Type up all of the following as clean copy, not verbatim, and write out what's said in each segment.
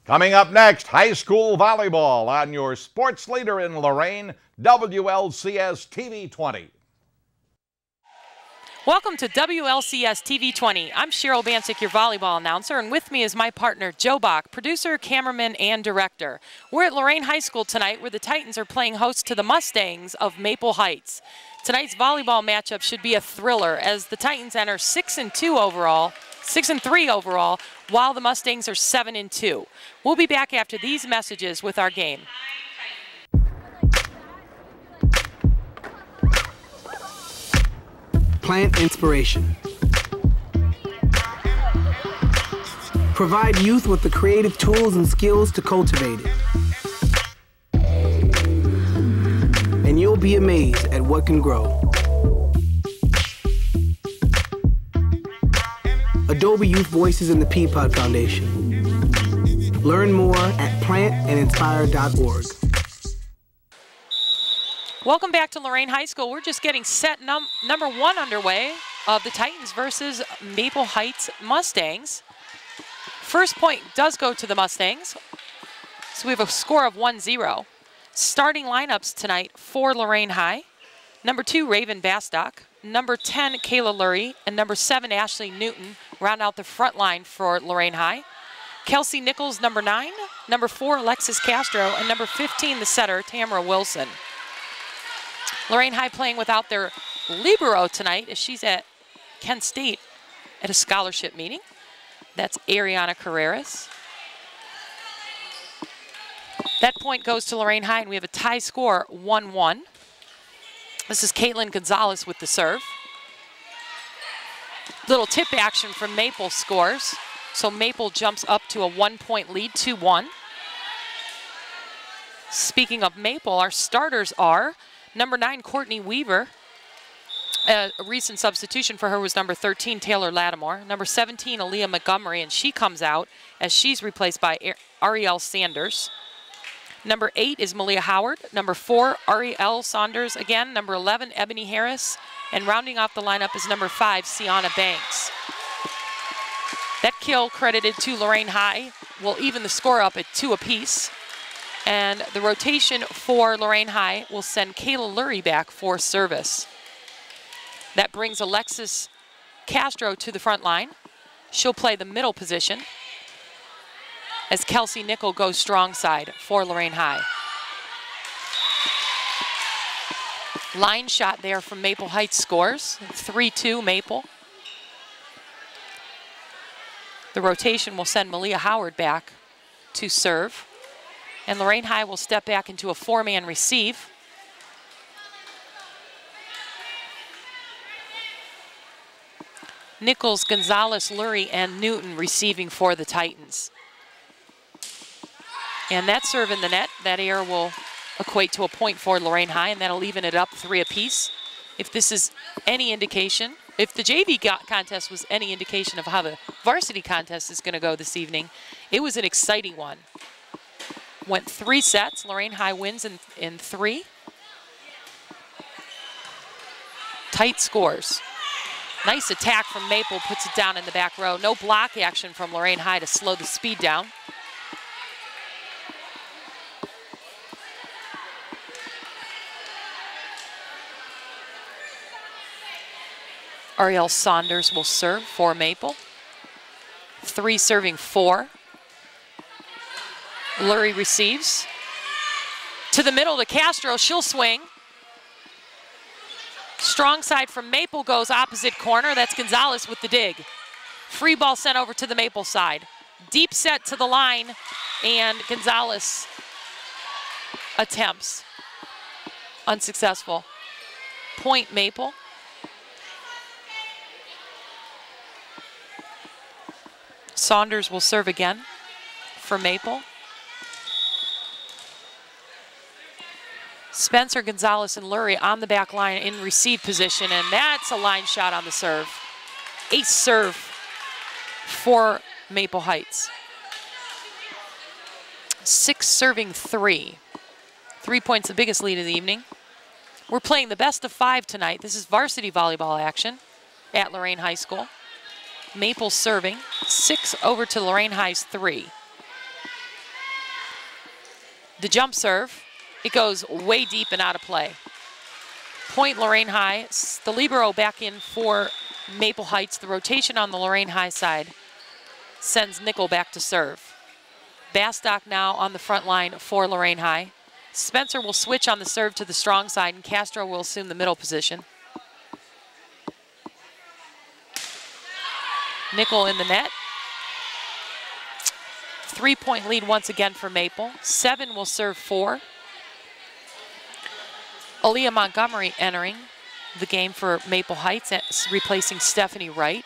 Coming up next, high school volleyball on your sports leader in Lorain, WLCS TV 20. Welcome to WLCS TV 20. I'm Cheryl Bancic, your volleyball announcer, and with me is my partner, Joe Bach, producer, cameraman, and director. We're at Lorain High School tonight, where the Titans are playing host to the Mustangs of Maple Heights. Tonight's volleyball matchup should be a thriller, as the Titans enter 6-3 overall, while the Mustangs are 7-2. We'll be back after these messages with our game. Plant inspiration. Provide youth with the creative tools and skills to cultivate it. And you'll be amazed at what can grow. Adobe Youth Voices and the Peapod Foundation. Learn more at plantandinspire.org. Welcome back to Lorain High School. We're just getting set number one underway of the Titans versus Maple Heights Mustangs. First point does go to the Mustangs. So we have a score of 1-0. Starting lineups tonight for Lorain High. Number 2, Raven Bastock. Number 10, Kayla Lurie. And number 7, Ashley Newton round out the front line for Lorain High. Kelsey Nichols, number 9. Number 4, Alexis Castro. And number 15, the setter, Tamara Wilson. Lorain High playing without their libero tonight, as she's at Kent State at a scholarship meeting. That's Ariana Carreras. That point goes to Lorain High, and we have a tie score, 1-1. This is Caitlin Gonzalez with the serve. Little tip action from Maple scores. So Maple jumps up to a 1-point lead, 2-1. Speaking of Maple, our starters are number 9, Courtney Weaver. A recent substitution for her was number 13, Taylor Lattimore. Number 17, Aaliyah Montgomery, and she comes out as she's replaced by Ariel Sanders. Number 8 is Malia Howard. Number 4, Ariel Saunders again. Number 11, Ebony Harris. And rounding off the lineup is number 5, Sienna Banks. That kill credited to Lorain High will even the score up at 2 apiece. And the rotation for Lorain High will send Kayla Lurie back for service. That brings Alexis Castro to the front line. She'll play the middle position as Kelsey Nickel goes strong side for Lorain High. Line shot there from Maple Heights scores, 3-2 Maple. The rotation will send Malia Howard back to serve. And Lorain High will step back into a 4-man receive. Nichols, Gonzalez, Lurie, and Newton receiving for the Titans. And that serve in the net, that error will equate to a point for Lorain High, and that'll even it up 3 apiece. If this is any indication, if the JV contest was any indication of how the varsity contest is going to go this evening, it was an exciting one. Went 3 sets. Lorain High wins in 3. Tight scores. Nice attack from Maple, puts it down in the back row. No block action from Lorain High to slow the speed down. Ariel Saunders will serve for Maple. 3 serving 4. Lurie receives. To the middle to Castro, she'll swing. Strong side from Maple goes opposite corner. That's Gonzalez with the dig. Free ball sent over to the Maple side. Deep set to the line, and Gonzalez attempts. Unsuccessful. Point Maple. Saunders will serve again for Maple. Spencer, Gonzalez, and Lurie on the back line in receive position, and that's a line shot on the serve. Ace serve for Maple Heights. 6 serving 3. 3 points, the biggest lead of the evening. We're playing the best of 5 tonight. This is varsity volleyball action at Lorain High School. Maple serving, 6 over to Lorain High's 3. The jump serve, it goes way deep and out of play. Point Lorain High. The libero back in for Maple Heights. The rotation on the Lorain High side sends Nickel back to serve. Bastock now on the front line for Lorain High. Spencer will switch on the serve to the strong side, and Castro will assume the middle position. Nickel in the net. 3-point lead once again for Maple. 7 will serve 4. Aaliyah Montgomery entering the game for Maple Heights, replacing Stephanie Wright.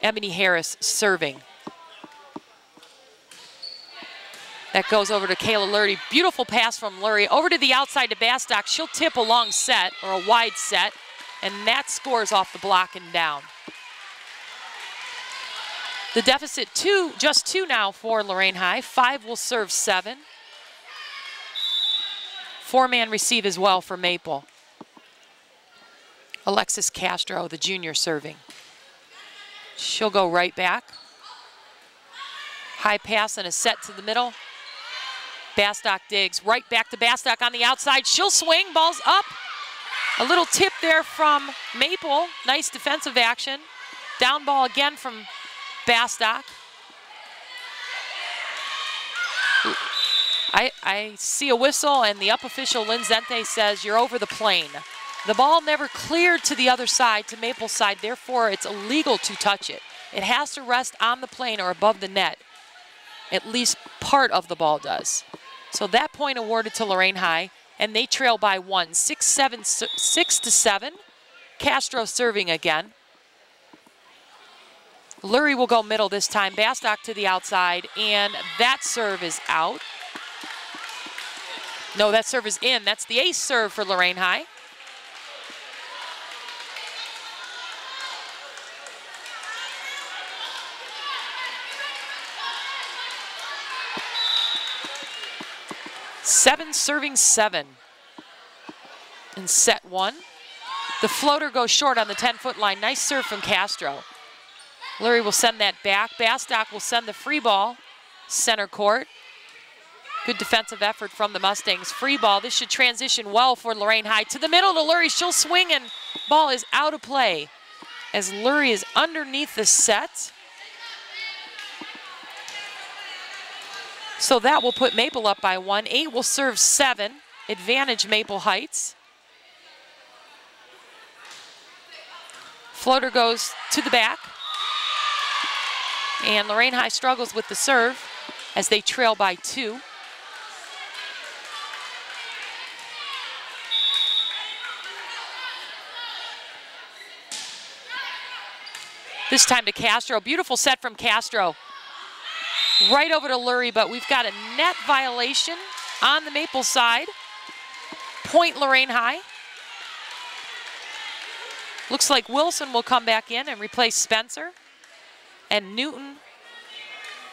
Ebony Harris serving. That goes over to Kayla Lurie. Beautiful pass from Lurie. Over to the outside to Bastock. She'll tip a long set, or a wide set, and that scores off the block and down. The deficit just two now for Lorain High. 5 will serve 7. 4-man receive as well for Maple. Alexis Castro, the junior, serving. She'll go right back. High pass and a set to the middle. Bastock digs right back to Bastock on the outside. She'll swing, ball's up. A little tip there from Maple. Nice defensive action. Down ball again from Bastock. I see a whistle, and the up official, Lynn Zente, says you're over the plane. The ball never cleared to the other side, to Maple's side, therefore it's illegal to touch it. It has to rest on the plane or above the net. At least part of the ball does. So that point awarded to Lorain High, and they trail by 1, 6-7. Castro serving again. Lurie will go middle this time. Bastock to the outside, and that serve is out. No, that serve is in. That's the ace serve for Lorain High. Seven serving 7 in set 1. The floater goes short on the 10-foot line. Nice serve from Castro. Lurie will send that back. Bastock will send the free ball center court. Good defensive effort from the Mustangs. Free ball. This should transition well for Lorain High. To the middle to Lurie. She'll swing, and ball is out of play as Lurie is underneath the set. So that will put Maple up by 1. 8 will serve 7. Advantage Maple Heights. Floater goes to the back. And Lorain High struggles with the serve as they trail by 2. This time to Castro. Beautiful set from Castro. Right over to Lurie, but we've got a net violation on the Maple side. Point Lorain High. Looks like Wilson will come back in and replace Spencer. And Newton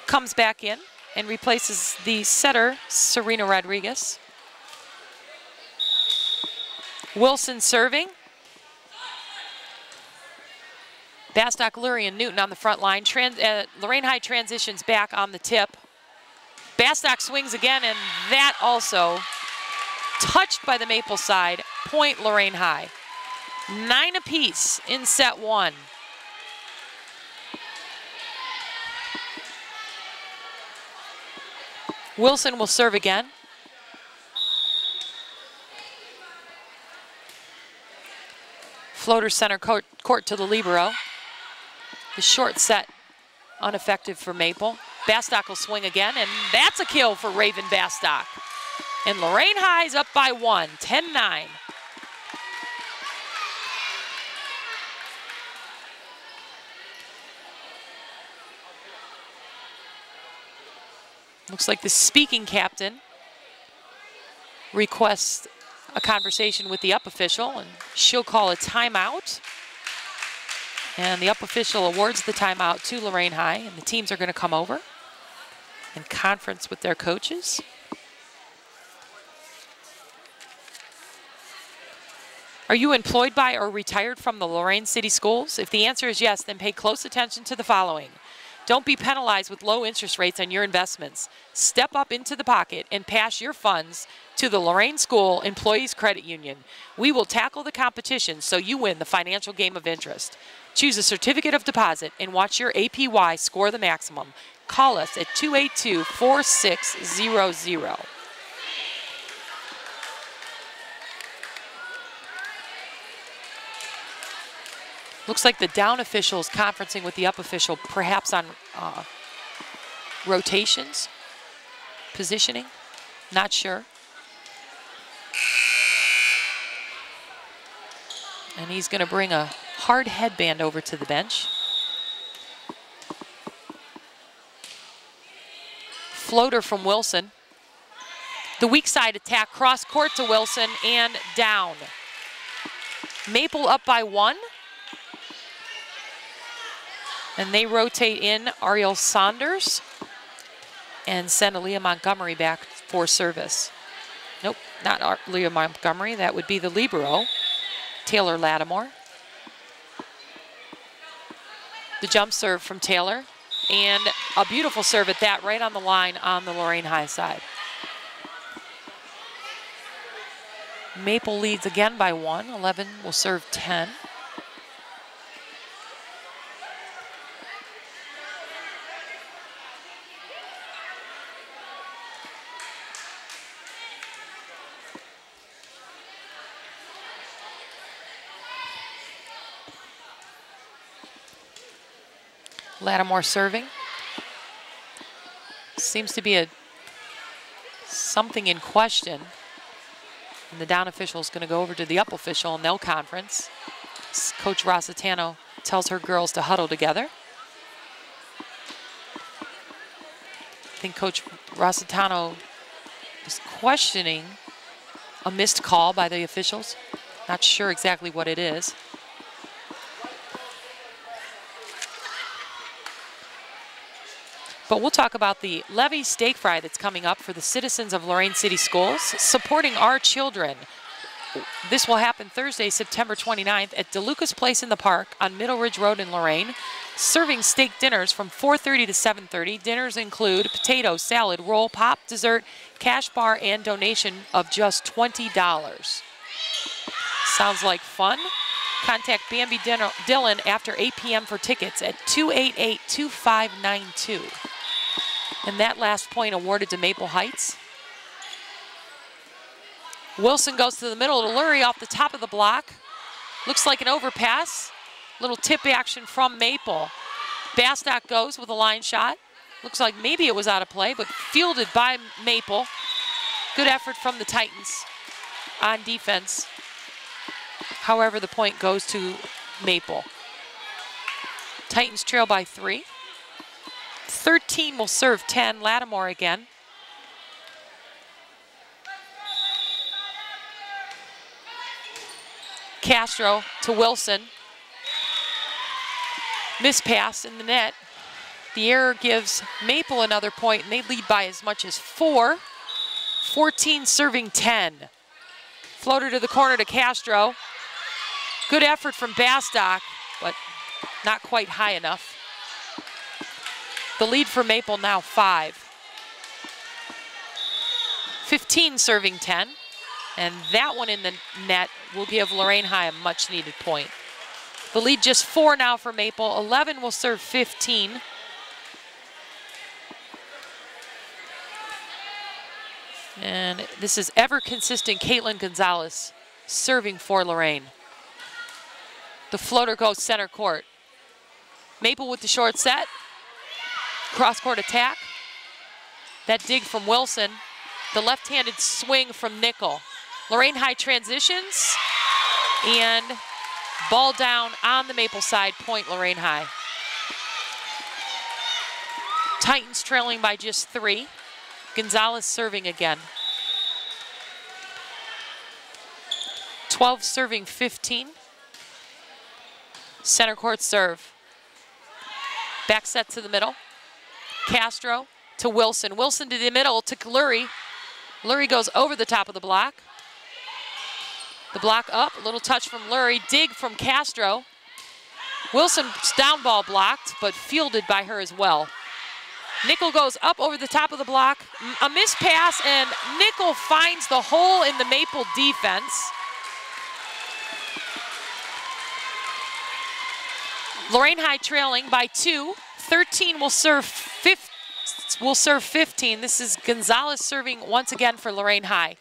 comes back in and replaces the setter, Serena Rodriguez. Wilson serving. Bastock, Lurie, and Newton on the front line. Lorain High transitions back on the tip. Bastock swings again, and that also touched by the Maple side. Point Lorain High. 9 apiece in set 1. Wilson will serve again. Floater center court to the libero. The short set ineffective for Maple. Bastock will swing again, and that's a kill for Raven Bastock. And Lorain High's up by 1, 10-9. Looks like the speaking captain requests a conversation with the up official, and she'll call a timeout. And the up official awards the timeout to Lorain High, and the teams are going to come over and conference with their coaches. Are you employed by or retired from the Lorain City Schools? If the answer is yes, then pay close attention to the following. Don't be penalized with low interest rates on your investments. Step up into the pocket and pass your funds to the Lorain School Employees Credit Union. We will tackle the competition so you win the financial game of interest. Choose a certificate of deposit and watch your APY score the maximum. Call us at 282-4600. Looks like the down official is conferencing with the up official, perhaps on rotations, positioning, not sure. And he's going to bring a hard headband over to the bench. Floater from Wilson. The weak side attack, cross court to Wilson and down. Maple up by 1. And they rotate in Ariel Saunders and send Aaliyah Montgomery back for service. Nope, not Aaliyah Montgomery. That would be the libero, Taylor Lattimore. The jump serve from Taylor. And a beautiful serve at that, right on the line on the Lorain High side. Maple leads again by 1. 11 will serve 10. Lattimore serving. Seems to be something in question. And the down official is going to go over to the up official and they'll conference. Coach Rossitano tells her girls to huddle together. I think Coach Rossitano is questioning a missed call by the officials. Not sure exactly what it is. But we'll talk about the Levy Steak Fry that's coming up for the citizens of Lorain City Schools, supporting our children. This will happen Thursday, September 29th at DeLucas Place in the Park on Middle Ridge Road in Lorain, serving steak dinners from 4:30 to 7:30. Dinners include potato, salad, roll, pop, dessert, cash bar, and donation of just $20. Sounds like fun. Contact Bambi Dillon after 8 p.m. for tickets at 288-2592. And that last point awarded to Maple Heights. Wilson goes to the middle to Lurie off the top of the block. Looks like an overpass. Little tip action from Maple. Bastock goes with a line shot. Looks like maybe it was out of play, but fielded by Maple. Good effort from the Titans on defense. However, the point goes to Maple. Titans trail by 3. 13 will serve 10. Lattimore again. Castro to Wilson. Mispass in the net. The error gives Maple another point, and they lead by as much as 4. 14 serving 10. Floater to the corner to Castro. Good effort from Bastock, but not quite high enough. The lead for Maple now 5. 15 serving 10. And that one in the net will give Lorain High a much needed point. The lead just 4 now for Maple. 11 will serve 15. And this is ever consistent Caitlin Gonzalez serving for Lorain. The floater goes center court. Maple with the short set. Cross court attack. That dig from Wilson. The left-handed swing from Nickel. Lorain High transitions. And ball down on the Maple side, point Lorain High. Titans trailing by just 3. Gonzalez serving again. 12 serving 15. Center court serve. Back set to the middle. Castro to Wilson. Wilson to the middle to Lurie. Lurie goes over the top of the block. The block up, a little touch from Lurie. Dig from Castro. Wilson's down ball blocked, but fielded by her as well. Nickel goes up over the top of the block, a missed pass, and Nickel finds the hole in the Maple defense. Lorain High trailing by 2. 13 will serve 15. This is Gonzalez serving once again for Lorain High.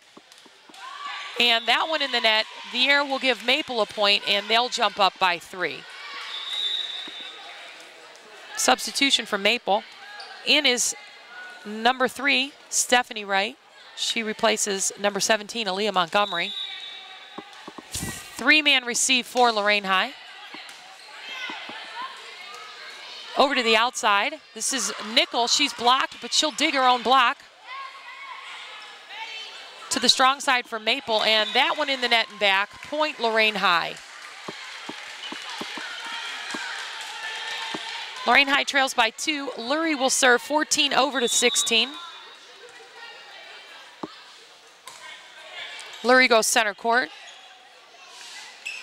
And that one in the net, the air will give Maple a point, and they'll jump up by 3. Substitution for Maple. In is number 3, Stephanie Wright. She replaces number 17, Aaliyah Montgomery. 3-man receive for Lorain High. Over to the outside. This is Nickel. She's blocked, but she'll dig her own block. To the strong side for Maple, and that one in the net and back. Point Lorain High. Lorain High trails by 2. Lurie will serve 14 over to 16. Lurie goes center court.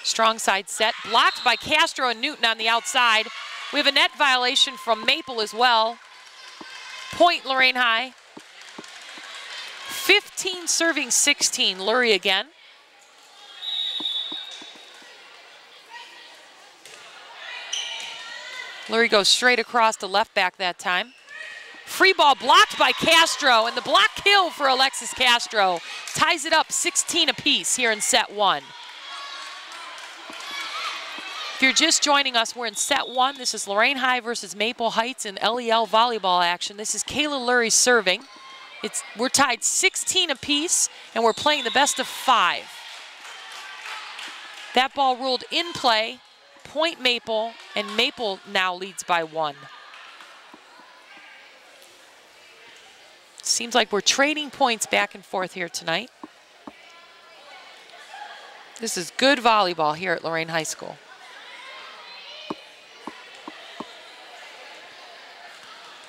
Strong side set. Blocked by Castro and Newton on the outside. We have a net violation from Maple as well. Point Lorain High. 15 serving 16. Lurie again. Lurie goes straight across to left back that time. Free ball blocked by Castro, and the block kill for Alexis Castro ties it up 16 apiece here in set 1. If you're just joining us, we're in set 1. This is Lorain High versus Maple Heights in LEL volleyball action. This is Kayla Lurie serving. We're tied 16 apiece, and we're playing the best of 5. That ball ruled in play. Point Maple, and Maple now leads by 1. Seems like we're trading points back and forth here tonight. This is good volleyball here at Lorain High School.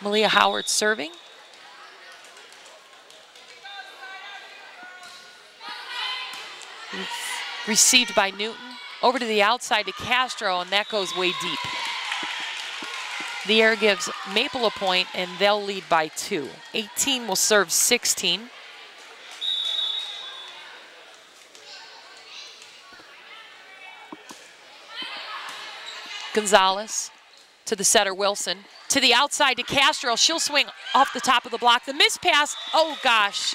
Malia Howard serving. Received by Newton. Over to the outside to Castro, and that goes way deep. The air gives Maple a point, and they'll lead by 2. 18 will serve 16. Gonzalez to the setter, Wilson. To the outside to Castro. She'll swing off the top of the block. The missed pass, oh gosh.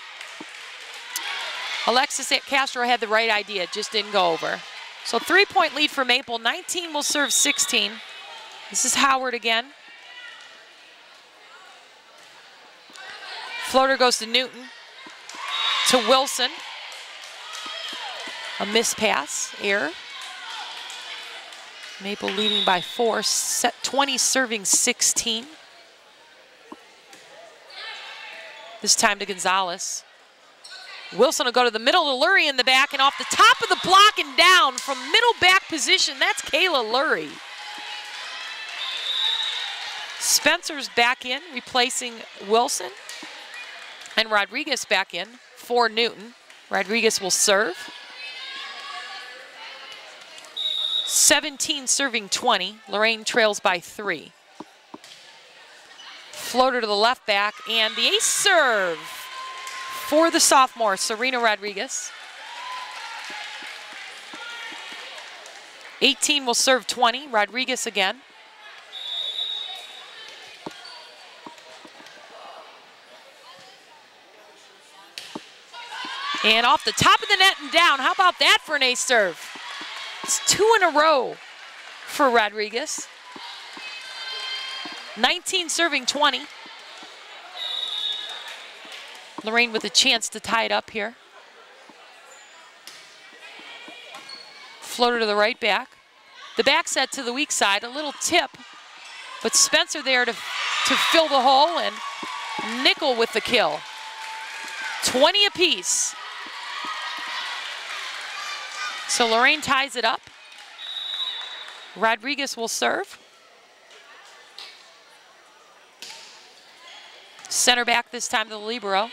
Alexis Castro had the right idea, it just didn't go over. So 3-point lead for Maple. 19 will serve 16. This is Howard again. Floater goes to Newton. To Wilson. A missed pass, error. Maple leading by 4, set 20 serving 16. This time to Gonzalez. Wilson will go to the middle to Lurie in the back, and off the top of the block and down from middle back position. That's Kayla Lurie. Spencer's back in, replacing Wilson. And Rodriguez back in for Newton. Rodriguez will serve. 17 serving 20. Lorain trails by 3. Floater to the left back, and the ace serve for the sophomore, Serena Rodriguez. 18 will serve 20. Rodriguez again. And off the top of the net and down. How about that for an ace serve? It's 2 in a row for Rodriguez. 19 serving 20. Lorain with a chance to tie it up here. Floater to the right back. The back set to the weak side, a little tip, but Spencer there to fill the hole, and Nickel with the kill. 20 apiece. So Lorain ties it up. Rodriguez will serve. Center back this time to the libero.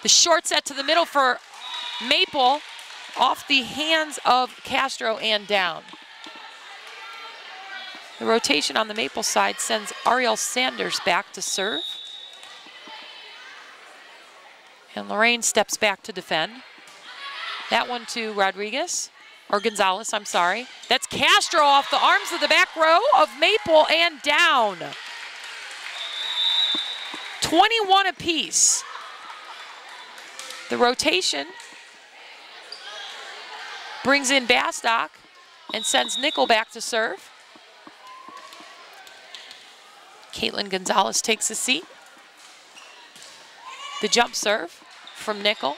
The short set to the middle for Maple, off the hands of Castro and down. The rotation on the Maple side sends Ariel Sanders back to serve. And Lorain steps back to defend. That one to Rodriguez, or Gonzalez, I'm sorry. That's Castro off the arms of the back row of Maple and down. 21 apiece. The rotation brings in Bastock and sends Nickel back to serve. Caitlin Gonzalez takes a seat. The jump serve from Nickel.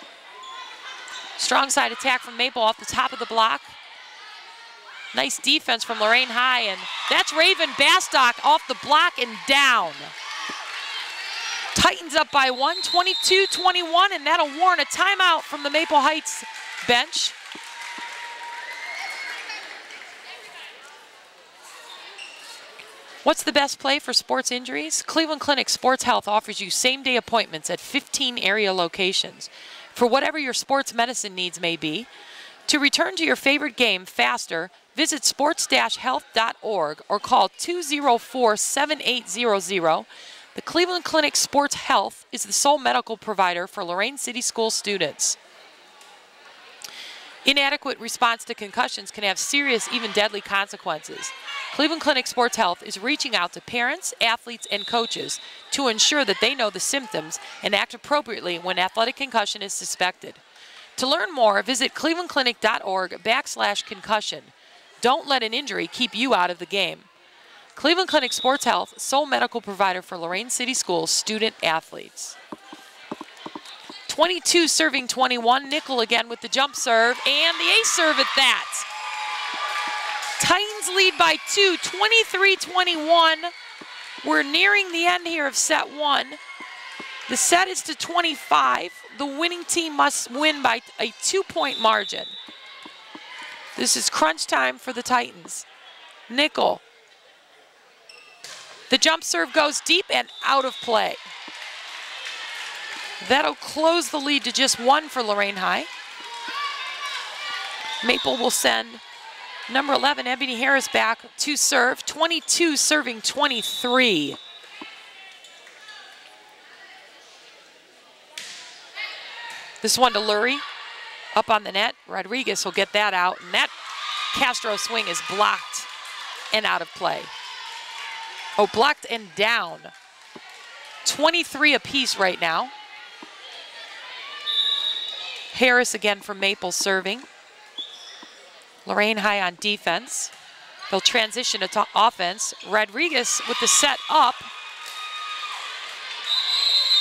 Strong side attack from Maple off the top of the block. Nice defense from Lorain High, and that's Raven Bastock off the block and down. Titans up by 1, 22-21, and that'll warrant a timeout from the Maple Heights bench. What's the best play for sports injuries? Cleveland Clinic Sports Health offers you same-day appointments at 15 area locations for whatever your sports medicine needs may be. To return to your favorite game faster, visit sports-health.org or call 204-7800. The Cleveland Clinic Sports Health is the sole medical provider for Lorain City School students. Inadequate response to concussions can have serious, even deadly consequences. Cleveland Clinic Sports Health is reaching out to parents, athletes, and coaches to ensure that they know the symptoms and act appropriately when athletic concussion is suspected. To learn more, visit clevelandclinic.org/concussion. Don't let an injury keep you out of the game. Cleveland Clinic Sports Health, sole medical provider for Lorain City Schools student athletes. 22 serving 21. Nickel again with the jump serve and the ace serve at that. Titans lead by 2, 23-21. We're nearing the end here of set 1. The set is to 25. The winning team must win by a 2-point margin. This is crunch time for the Titans. Nickel. The jump serve goes deep and out of play. That'll close the lead to just 1 for Lorain High. Maple will send number 11, Ebony Harris, back to serve. 22 serving 23. This one to Lurie, up on the net. Rodriguez will get that out, and that Castro swing is blocked and out of play. Oh, blocked and down. 23 apiece right now. Harris again from Maple serving. Lorain High on defense. They'll transition to offense. Rodriguez with the set up.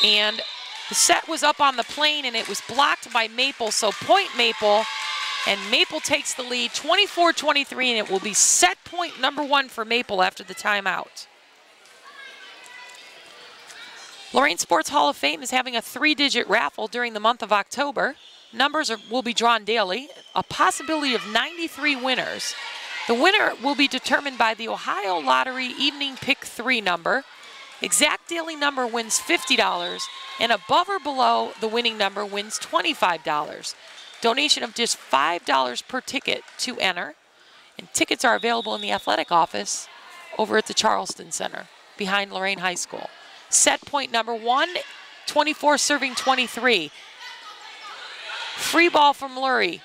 And the set was up on the plane and it was blocked by Maple, so point Maple. And Maple takes the lead 24-23, and it will be set point number 1 for Maple after the timeout. Lorain Sports Hall of Fame is having a 3-digit raffle during the month of October. Numbers will be drawn daily, a possibility of 93 winners. The winner will be determined by the Ohio Lottery Evening Pick 3 number. Exact daily number wins $50, and above or below the winning number wins $25. Donation of just $5 per ticket to enter. And tickets are available in the athletic office over at the Charleston Center behind Lorain High School. Set point number 1, 24 serving 23. Free ball from Lurie.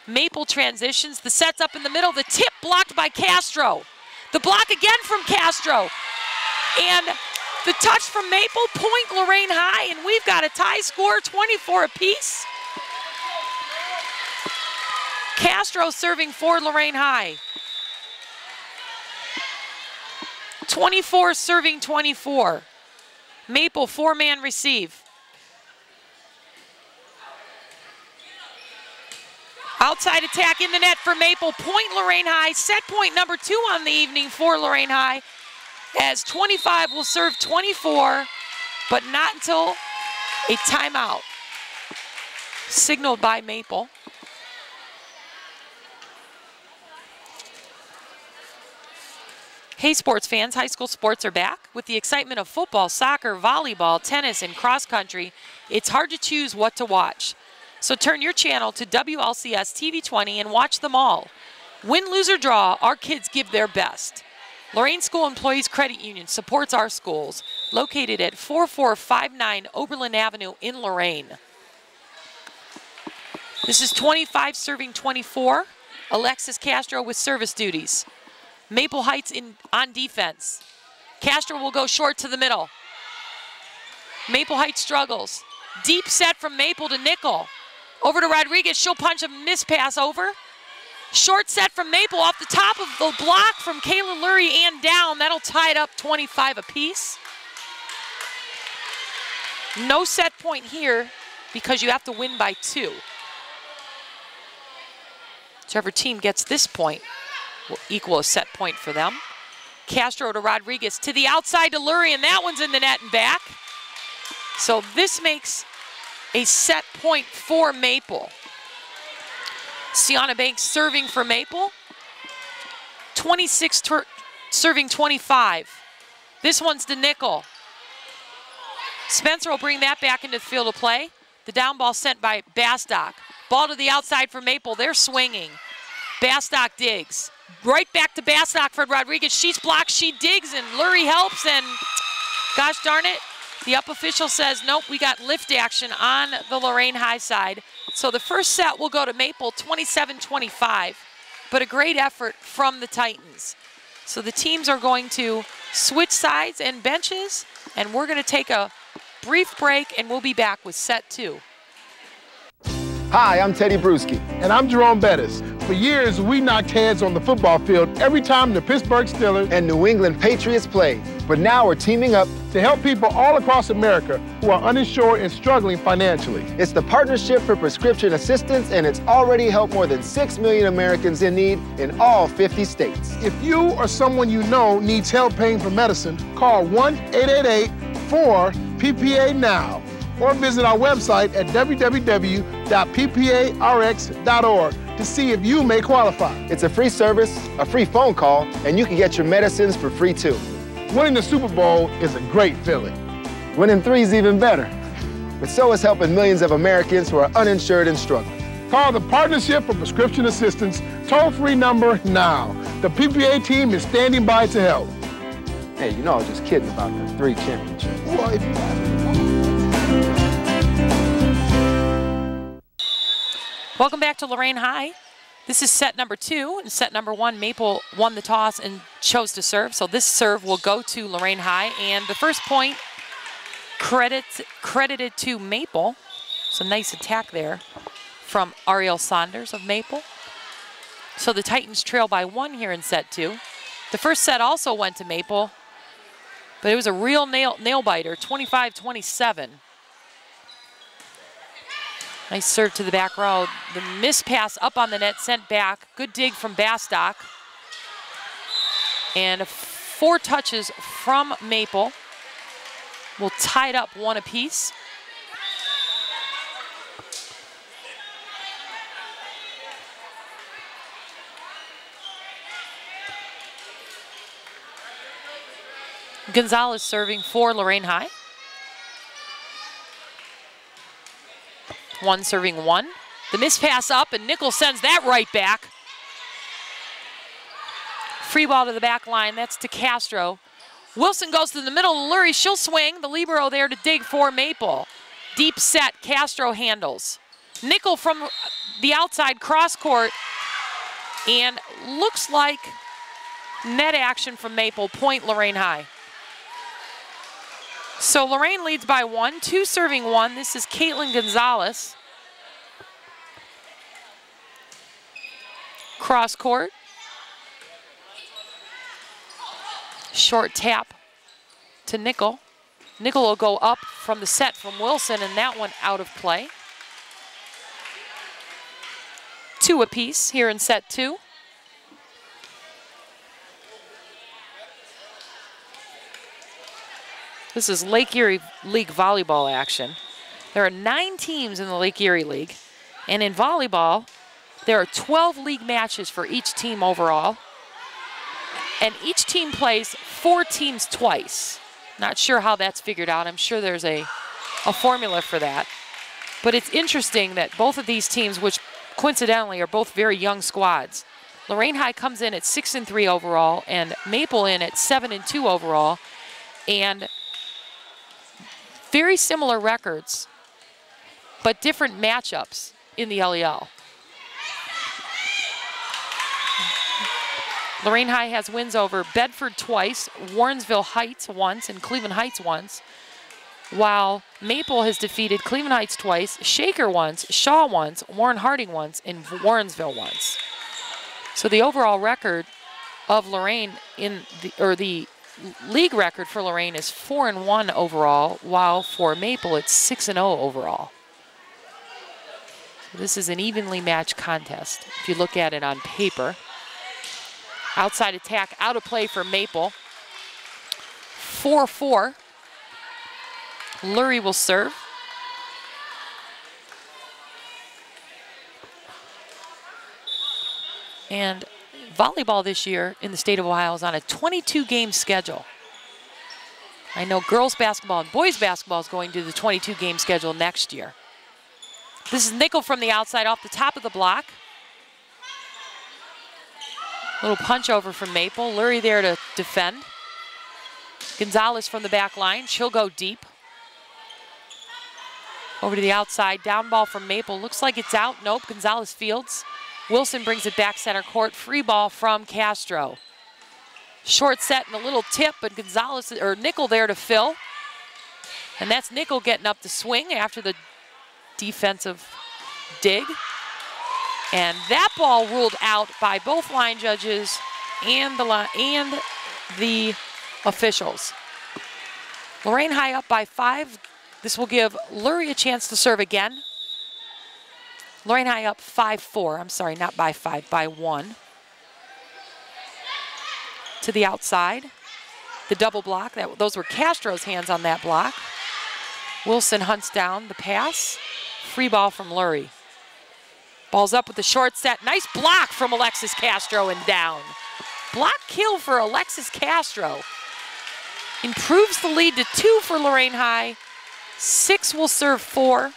Maple transitions. The set's up in the middle. The tip blocked by Castro. The block again from Castro. And the touch from Maple, point Lorain High, and we've got a tie score, 24 apiece. Castro serving for Lorain High. 24 serving 24. Maple 4-man receive. Outside attack in the net for Maple. Point Lorain High. Set point number 2 on the evening for Lorain High. As 25 will serve 24, but not until a timeout signaled by Maple. Hey sports fans, high school sports are back. With the excitement of football, soccer, volleyball, tennis, and cross country, it's hard to choose what to watch. So turn your channel to WLCS TV 20 and watch them all. Win, lose, or draw, our kids give their best. Lorain School Employees Credit Union supports our schools, located at 4459 Oberlin Avenue in Lorain. This is 25 serving 24. Alexis Castro with service duties. Maple Heights on defense. Castro will go short to the middle. Maple Heights struggles. Deep set from Maple to Nickel. Over to Rodriguez, she'll punch a miss pass over. Short set from Maple off the top of the block from Kayla Lurie and down. That'll tie it up 25 apiece. No set point here because you have to win by 2. Whichever team gets this point will equal a set point for them. Castro to Rodriguez to the outside to Lurie, and that one's in the net and back. So this makes a set point for Maple. Sienna Banks serving for Maple. 26 serving 25. This one's to Nickel. Spencer will bring that back into the field of play. The down ball sent by Bastock. Ball to the outside for Maple. They're swinging. Bastock digs. Right back to Bastock for Rodriguez. She's blocked. She digs, and Lurie helps, and gosh darn it, the up official says, nope, we got lift action on the Lorain High side. So the first set will go to Maple, 27-25, but a great effort from the Titans. So the teams are going to switch sides and benches, and we're going to take a brief break, and we'll be back with set 2. Hi, I'm Teddy Bruschi. And I'm Jerome Bettis. For years, we knocked heads on the football field every time the Pittsburgh Steelers and New England Patriots played. But now we're teaming up to help people all across America who are uninsured and struggling financially. It's the Partnership for Prescription Assistance, and it's already helped more than 6 million Americans in need in all 50 states. If you or someone you know needs help paying for medicine, call 1-888-4-PPA now, or visit our website at www.pparx.org to see if you may qualify. It's a free service, a free phone call, and you can get your medicines for free too. Winning the Super Bowl is a great feeling. Winning 3 is even better. But so is helping millions of Americans who are uninsured and struggling. Call the Partnership for Prescription Assistance toll-free number now. The PPA team is standing by to help. Hey, you know I was just kidding about the 3 championships. Well, if you Welcome back to Lorain High. This is set number 2. In set number 1, Maple won the toss and chose to serve. So this serve will go to Lorain High. And the first point credited to Maple. It's a nice attack there from Ariel Saunders of Maple. So the Titans trail by 1 here in set 2. The first set also went to Maple, but it was a real nail biter, 25-27. Nice serve to the back row. The miss pass up on the net, sent back. Good dig from Bastock. And 4 touches from Maple will tie it up 1 apiece. Gonzalez serving for Lorain High. 1 serving 1. The miss pass up, and Nickel sends that right back. Free ball to the back line. That's to Castro. Wilson goes to the middle. Lurie, she'll swing. The libero there to dig for Maple. Deep set. Castro handles. Nickel from the outside cross court. And looks like net action from Maple. Point Lorain High. So Lorain leads by 1, 2 serving 1. This is Caitlin Gonzalez. Cross court. Short tap to Nickel. Nickel will go up from the set from Wilson, and that one out of play. 2 apiece here in set 2. This is Lake Erie League volleyball action. There are 9 teams in the Lake Erie League, and in volleyball, there are 12 league matches for each team overall, and each team plays 4 teams twice. Not sure how that's figured out. I'm sure there's a formula for that. But it's interesting that both of these teams, which coincidentally are both very young squads, Lorain High comes in at 6-3 overall, and Maple in at 7-2 overall, and very similar records, but different matchups in the LEL. Lorain High has wins over Bedford twice, Warrensville Heights once, and Cleveland Heights once, while Maple has defeated Cleveland Heights twice, Shaker once, Shaw once, Warren Harding once, and Warrensville once. So the overall record of Lorain the league record for Lorain is 4-1 overall, while for Maple it's 6-0 overall. So this is an evenly matched contest if you look at it on paper. Outside attack, out of play for Maple. 4-4. Lurie will serve. And volleyball this year in the state of Ohio is on a 22-game schedule. I know girls basketball and boys basketball is going to the 22-game schedule next year. This is Nickel from the outside off the top of the block. Little punch over from Maple. Lurie there to defend. Gonzalez from the back line. She'll go deep. Over to the outside. Down ball from Maple. Looks like it's out. Nope. Gonzalez fields. Wilson brings it back center court. Free ball from Castro. Short set and a little tip, but Nickel there to fill. And that's Nickel getting up the swing after the defensive dig. And that ball ruled out by both line judges and the officials. Lorain High up by 5. This will give Lurie a chance to serve again. Lorain High up 5-4. I'm sorry, not by 5, by 1. To the outside. The double block. Those were Castro's hands on that block. Wilson hunts down the pass. Free ball from Lurie. Ball's up with the short set. Nice block from Alexis Castro and down. Block kill for Alexis Castro. Improves the lead to 2 for Lorain High. 6 will serve 4.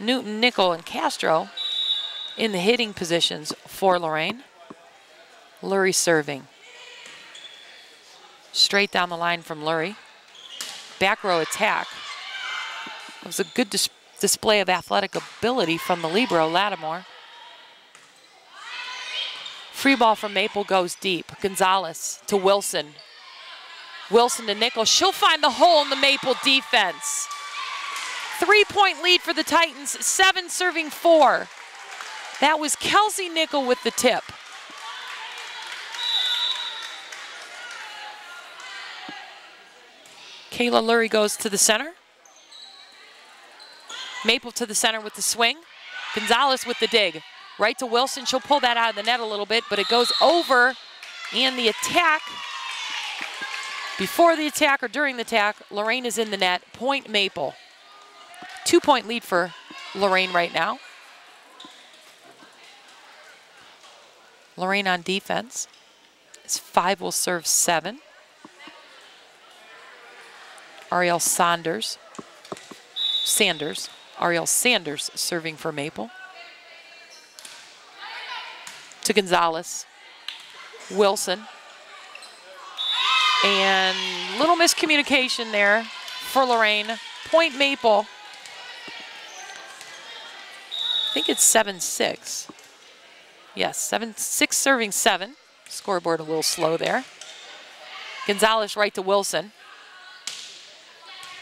Newton, Nickel, and Castro in the hitting positions for Lorain. Lurie serving. Straight down the line from Lurie. Back row attack. It was a good display of athletic ability from the libero, Lattimore. Free ball from Maple goes deep. Gonzalez to Wilson. Wilson to Nickel. She'll find the hole in the Maple defense. 3-point lead for the Titans, 7 serving 4. That was Kelsey Nickel with the tip. Kayla Lurie goes to the center. Maple to the center with the swing. Gonzalez with the dig. Right to Wilson. She'll pull that out of the net a little bit, but it goes over. And the attack, before the attack or during the attack, Lorain is in the net. Point Maple. 2-point lead for Lorain right now. Lorain on defense. It's 5 will serve 7. Ariel Sanders. Ariel Sanders serving for Maple. To Gonzalez. Wilson. And little miscommunication there for Lorain. Point Maple. I think it's 7-6. Yes, 6 serving 7. Scoreboard a little slow there. Gonzalez right to Wilson.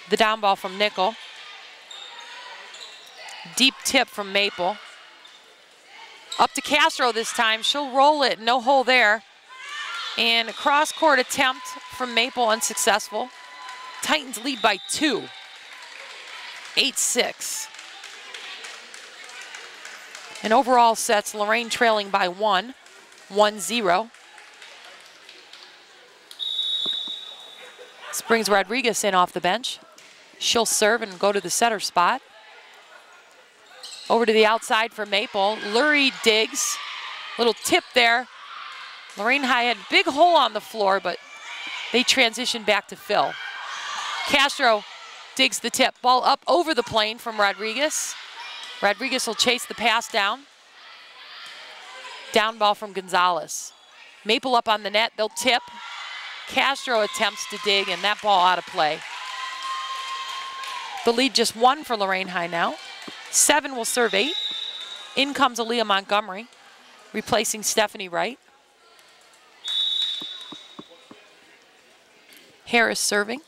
The down ball from Nickel. Deep tip from Maple. Up to Castro this time. She'll roll it. No hole there. And a cross-court attempt from Maple unsuccessful. Titans lead by 2. 8-6. And overall sets, Lorain trailing by 1. 1-0. This brings Rodriguez in off the bench. She'll serve and go to the center spot. Over to the outside for Maple. Lurie digs. Little tip there. Lorain High had a big hole on the floor, but they transitioned back to Phil. Castro digs the tip. Ball up over the plane from Rodriguez. Rodriguez will chase the pass down. Down ball from Gonzalez. Maple up on the net, they'll tip. Castro attempts to dig, and that ball out of play. The lead just 1 for Lorain High now. 7 will serve 8. In comes Aaliyah Montgomery, replacing Stephanie Wright. Harris serving.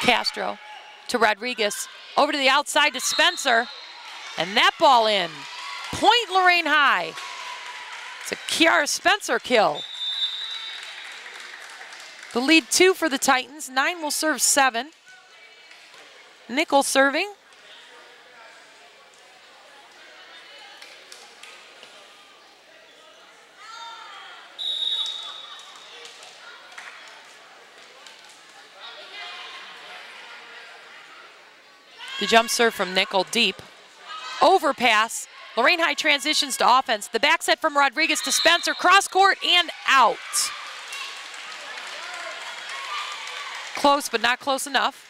Castro to Rodriguez. Over to the outside to Spencer. And that ball in. Point Lorain High. It's a Kiara Spencer kill. The lead 2 for the Titans. 9 will serve 7. Nickel serving. The jump serve from Nickel deep. Overpass. Lorain High transitions to offense. The back set from Rodriguez to Spencer. Cross court and out. Close, but not close enough.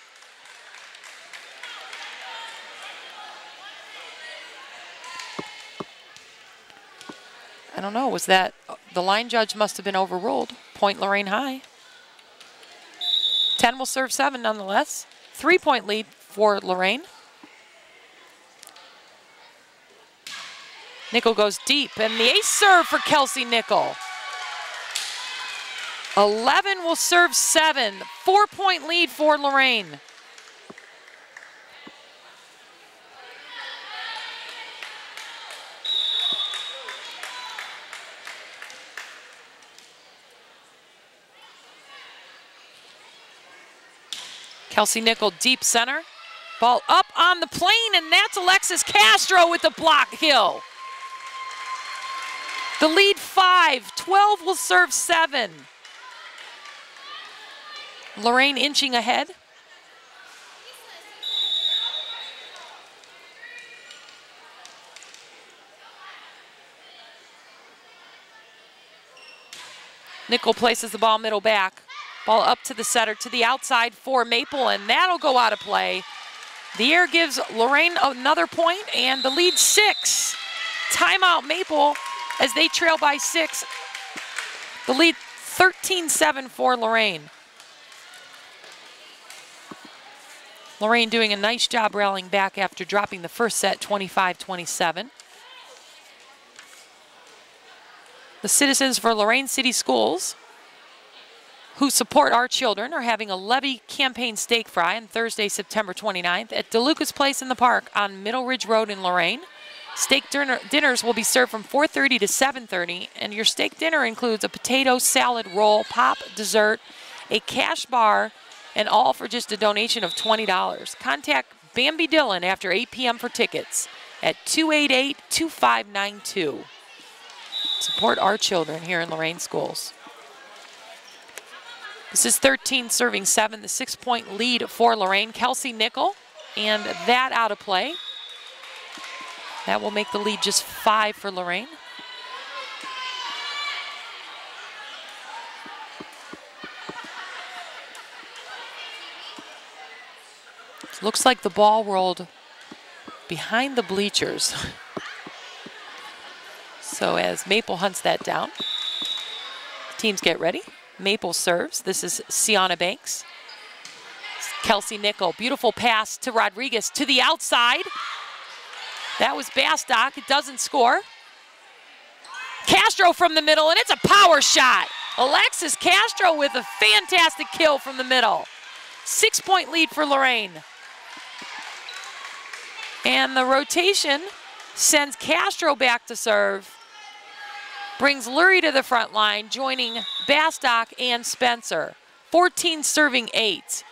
I don't know, was that, the line judge must have been overruled. Point Lorain High. 10 will serve 7 nonetheless. 3-point lead for Lorain. Nickel goes deep, and the ace serve for Kelsey Nickel. 11 will serve 7. 4-point lead for Lorain. Kelsey Nickel deep center. Ball up on the plane, and that's Alexis Castro with the block kill. The lead 5. 12 will serve 7. Lorain inching ahead. Nickel places the ball middle back. Ball up to the setter, to the outside for Maple, and that'll go out of play. The air gives Lorain another point, and the lead 6. Timeout Maple as they trail by 6. The lead 13-7 for Lorain. Lorain doing a nice job rallying back after dropping the first set 25-27. The citizens for Lorain City Schools who support our children are having a Levy campaign steak fry on Thursday, September 29th at DeLucas Place in the Park on Middle Ridge Road in Lorain. Steak dinners will be served from 4:30 to 7:30, and your steak dinner includes a potato salad roll, pop, dessert, a cash bar, and all for just a donation of $20. Contact Bambi Dillon after 8 p.m. for tickets at 288-2592. Support our children here in Lorain schools. This is 13 serving 7, the 6-point lead for Lorain. Kelsey Nickel, and that out of play. That will make the lead just 5 for Lorain. Looks like the ball rolled behind the bleachers. So as Maple hunts that down, teams get ready. Maple serves. This is Sienna Banks. Kelsey Nickel, beautiful pass to Rodriguez to the outside. That was Bastock. It doesn't score. Castro from the middle, and it's a power shot. Alexis Castro with a fantastic kill from the middle. 6-point lead for Lorain. And the rotation sends Castro back to serve. Brings Lurie to the front line, joining Bastock and Spencer. 14 serving 8.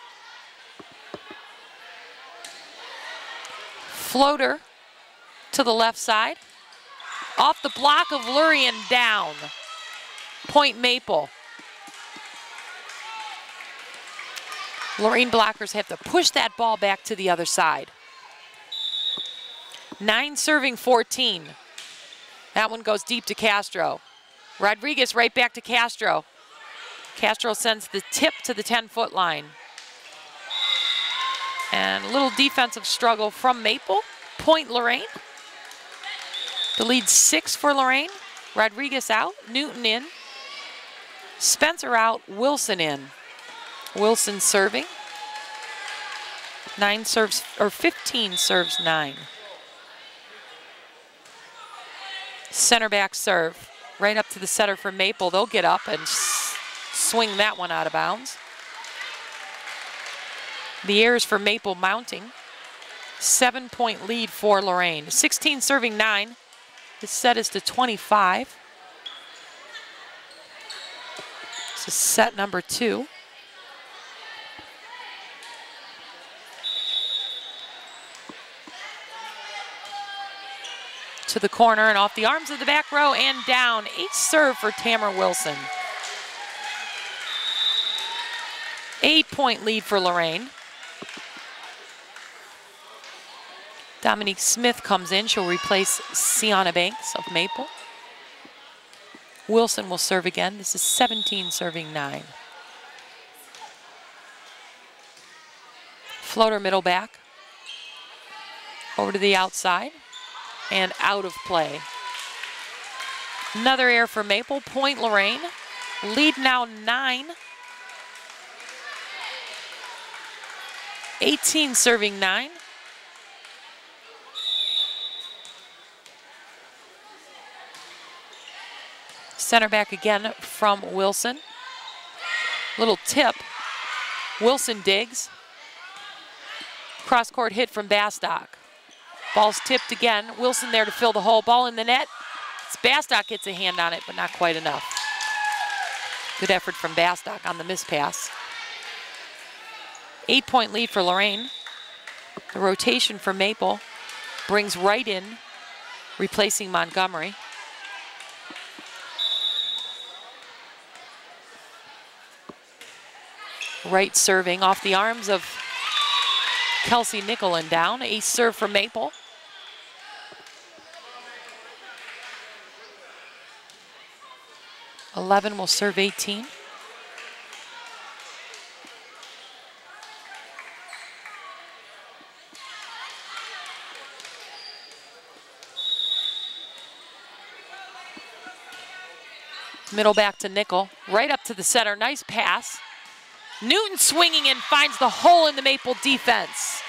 Floater to the left side. Off the block of Lurie and down. Point Maple. Lorain blockers have to push that ball back to the other side. 9 serving 14. That one goes deep to Castro. Rodriguez right back to Castro. Castro sends the tip to the 10-foot line. And a little defensive struggle from Maple. Point Lorain. The lead 6 for Lorain. Rodriguez out, Newton in. Spencer out, Wilson in. Wilson serving. 9 serves, or 15 serves 9. Center back serve. Right up to the setter for Maple. They'll get up and swing that one out of bounds. The errors for Maple mounting. 7-point lead for Lorain. 16 serving 9. This set is to 25. This is set number 2. To the corner and off the arms of the back row and down. Ace serve for Tamara Wilson. 8-point lead for Lorain. Dominique Smith comes in. She'll replace Sienna Banks of Maple. Wilson will serve again. This is 17 serving 9. Floater middle back. Over to the outside. And out of play. Another error for Maple. Point Lorain. Lead now 9. 18 serving 9. Center back again from Wilson. Little tip. Wilson digs. Cross court hit from Bastock. Ball's tipped again. Wilson there to fill the hole. Ball in the net. Bastock gets a hand on it, but not quite enough. Good effort from Bastock on the miss pass. 8-point lead for Lorain. The rotation for Maple brings Wright in, replacing Montgomery. Wright serving off the arms of Kelsey Nickel and down. Ace serve for Maple. Eleven will serve 18. Middle back to Nickel, right up to the center, nice pass. Newton swinging in, finds the hole in the Maple defense.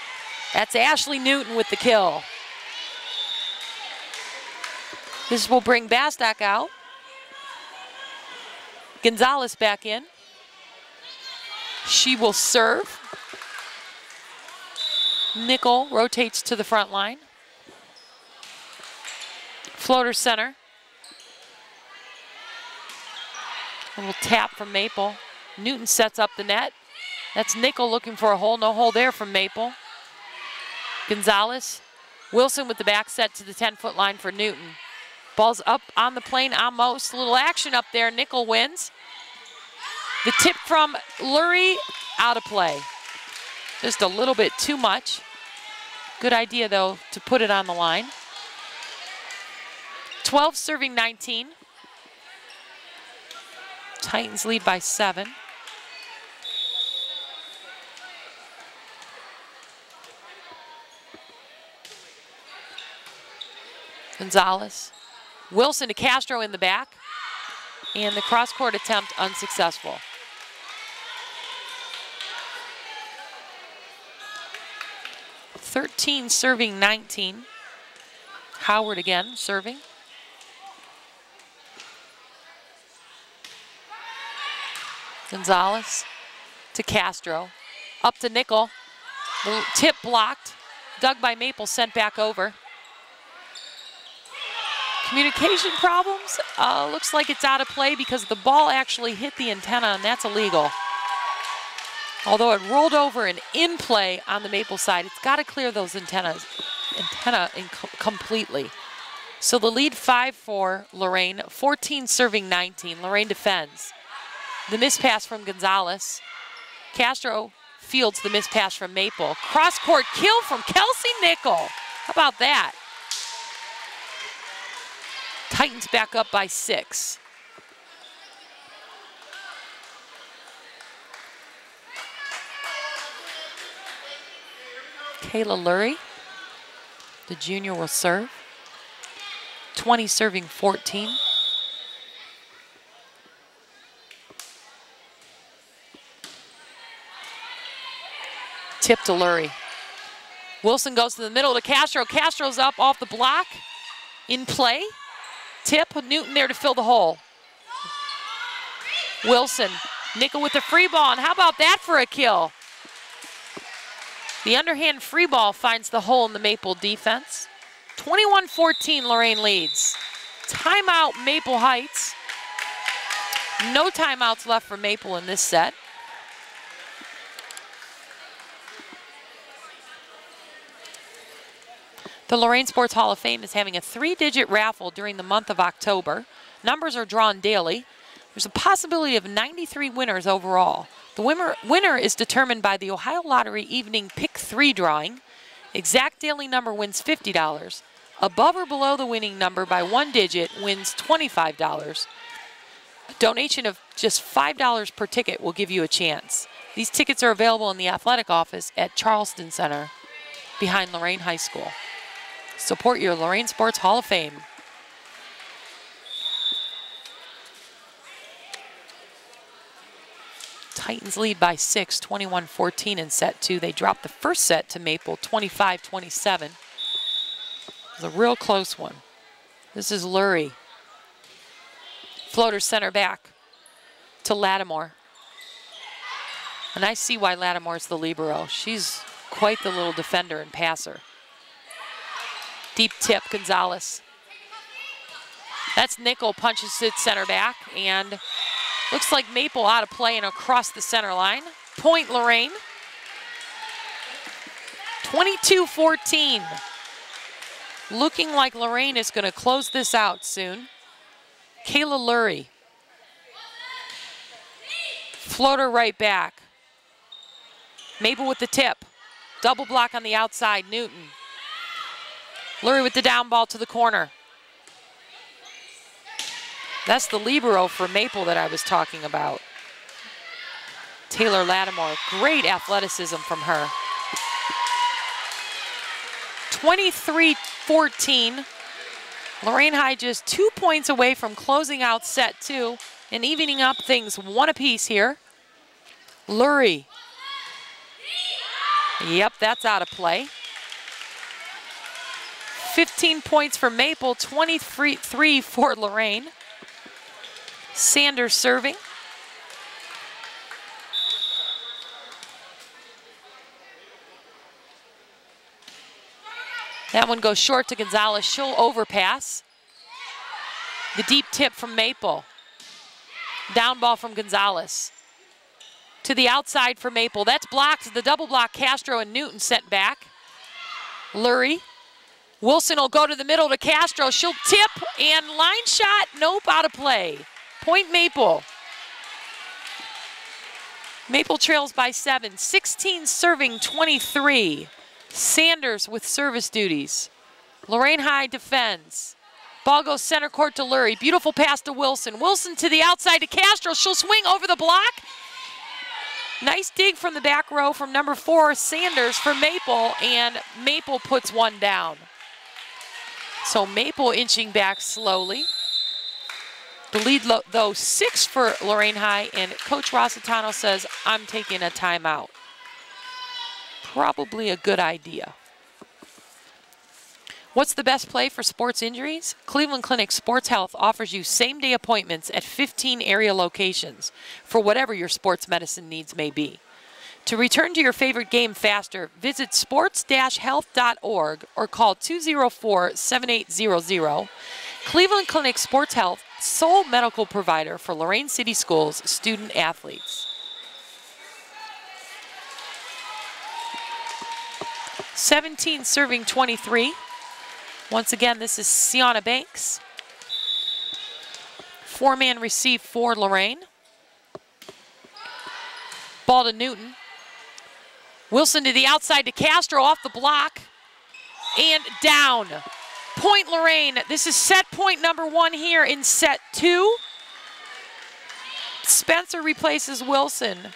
That's Ashley Newton with the kill. This will bring Bastock out. Gonzalez back in. She will serve. Nickel rotates to the front line. Floater center. A little tap from Maple. Newton sets up the net. That's Nickel looking for a hole. No hole there from Maple. Gonzalez. Wilson with the back set to the 10-foot line for Newton. Ball's up on the plane almost. A little action up there. Nickel wins. The tip from Lurie, out of play. Just a little bit too much. Good idea, though, to put it on the line. 12 serving 19. Titans lead by 7. Gonzalez. Wilson to Castro in the back. And the cross-court attempt unsuccessful. (13 serving 19. Howard again serving. Gonzalez to Castro. Up to Nickel. The tip blocked. Dug by Maple, sent back over. Communication problems. Looks like it's out of play because the ball actually hit the antenna, and that's illegal. Although it rolled over and in play on the Maple side, it's got to clear those antenna completely. So the lead 5 for Lorain, 14 serving 19. Lorain defends. The miss pass from Gonzalez. Castro fields the miss pass from Maple. Cross-court kill from Kelsey Nickel. How about that? Titans back up by 6. Kayla Lurie, the junior, will serve. 20 serving 14. Tip to Lurie. Wilson goes to the middle to Castro. Castro's up off the block. In play. Tip, Newton there to fill the hole. Wilson, nickel with the free ball, and how about that for a kill? The underhand free ball finds the hole in the Maple defense. 21-14, Lorain leads. Timeout, Maple Heights. No timeouts left for Maple in this set. The Lorain Sports Hall of Fame is having a 3-digit raffle during the month of October. Numbers are drawn daily. There's a possibility of 93 winners overall. The winner is determined by the Ohio Lottery Evening Pick 3 drawing. Exact daily number wins $50. Above or below the winning number by 1 digit wins $25. A donation of just $5 per ticket will give you a chance. These tickets are available in the athletic office at Charleston Center behind Lorain High School. Support your Lorain Sports Hall of Fame. Titans lead by 6, 21-14 in set 2. They dropped the first set to Maple, 25-27. It was a real close one. This is Lurie. Floater center back to Lattimore. And I see why Lattimore's the libero. She's quite the little defender and passer. Deep tip, Gonzalez. That's nickel, punches it center back, and looks like Maple out of play and across the center line. Point Lorain. 22-14. Looking like Lorain is going to close this out soon. Kayla Lurie. Floater right back. Maple with the tip. Double block on the outside, Newton. Lurie with the down ball to the corner. That's the libero for Maple that I was talking about. Taylor Lattimore, great athleticism from her. 23-14. Lorain High just 2 points away from closing out set 2 and evening up things 1 apiece here. Lurie. Yep, that's out of play. 15 points for Maple, 23 for Lorain. Sanders serving. That one goes short to Gonzalez. She'll overpass. The deep tip from Maple. Down ball from Gonzalez. To the outside for Maple. That's blocked. The double block, Castro and Newton sent back. Lurie. Wilson will go to the middle to Castro. She'll tip and line shot. Nope, out of play. Point Maple. Maple trails by 7. 16 serving 23. Sanders with service duties. Lorain High defends. Ball goes center court to Lurie. Beautiful pass to Wilson. Wilson to the outside to Castro. She'll swing over the block. Nice dig from the back row from number 4, Sanders for Maple, and Maple puts one down. So Maple inching back slowly. The lead, though, 6 for Lorain High, and Coach Rossitano says, I'm taking a timeout. Probably a good idea. What's the best play for sports injuries? Cleveland Clinic Sports Health offers you same-day appointments at 15 area locations for whatever your sports medicine needs may be. To return to your favorite game faster, visit sports-health.org or call 204-7800. Cleveland Clinic Sports Health, sole medical provider for Lorain City Schools student athletes. 17 serving 23. Once again, this is Sienna Banks. 4-man receive for Lorain. Ball to Newton. Wilson to the outside to Castro, off the block, and down. Point Lorain. This is set point number 1 here in set 2. Spencer replaces Wilson.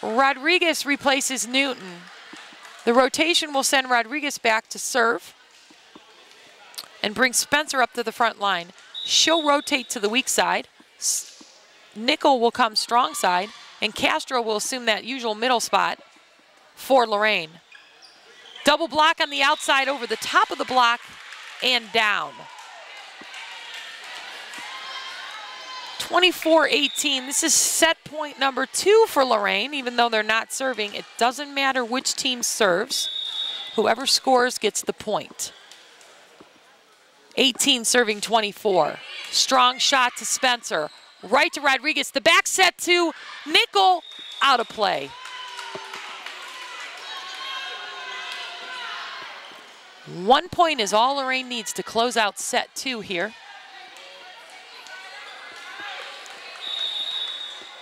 Rodriguez replaces Newton. The rotation will send Rodriguez back to serve and bring Spencer up to the front line. She'll rotate to the weak side. Nickel will come strong side, and Castro will assume that usual middle spot for Lorain. Double block on the outside over the top of the block and down. 24-18, this is set point number 2 for Lorain. Even though they're not serving, it doesn't matter which team serves. Whoever scores gets the point. 18 serving 24. Strong shot to Spencer. Right to Rodriguez. The back set to Nickel. Out of play. One point is all Lorain needs to close out set 2 here.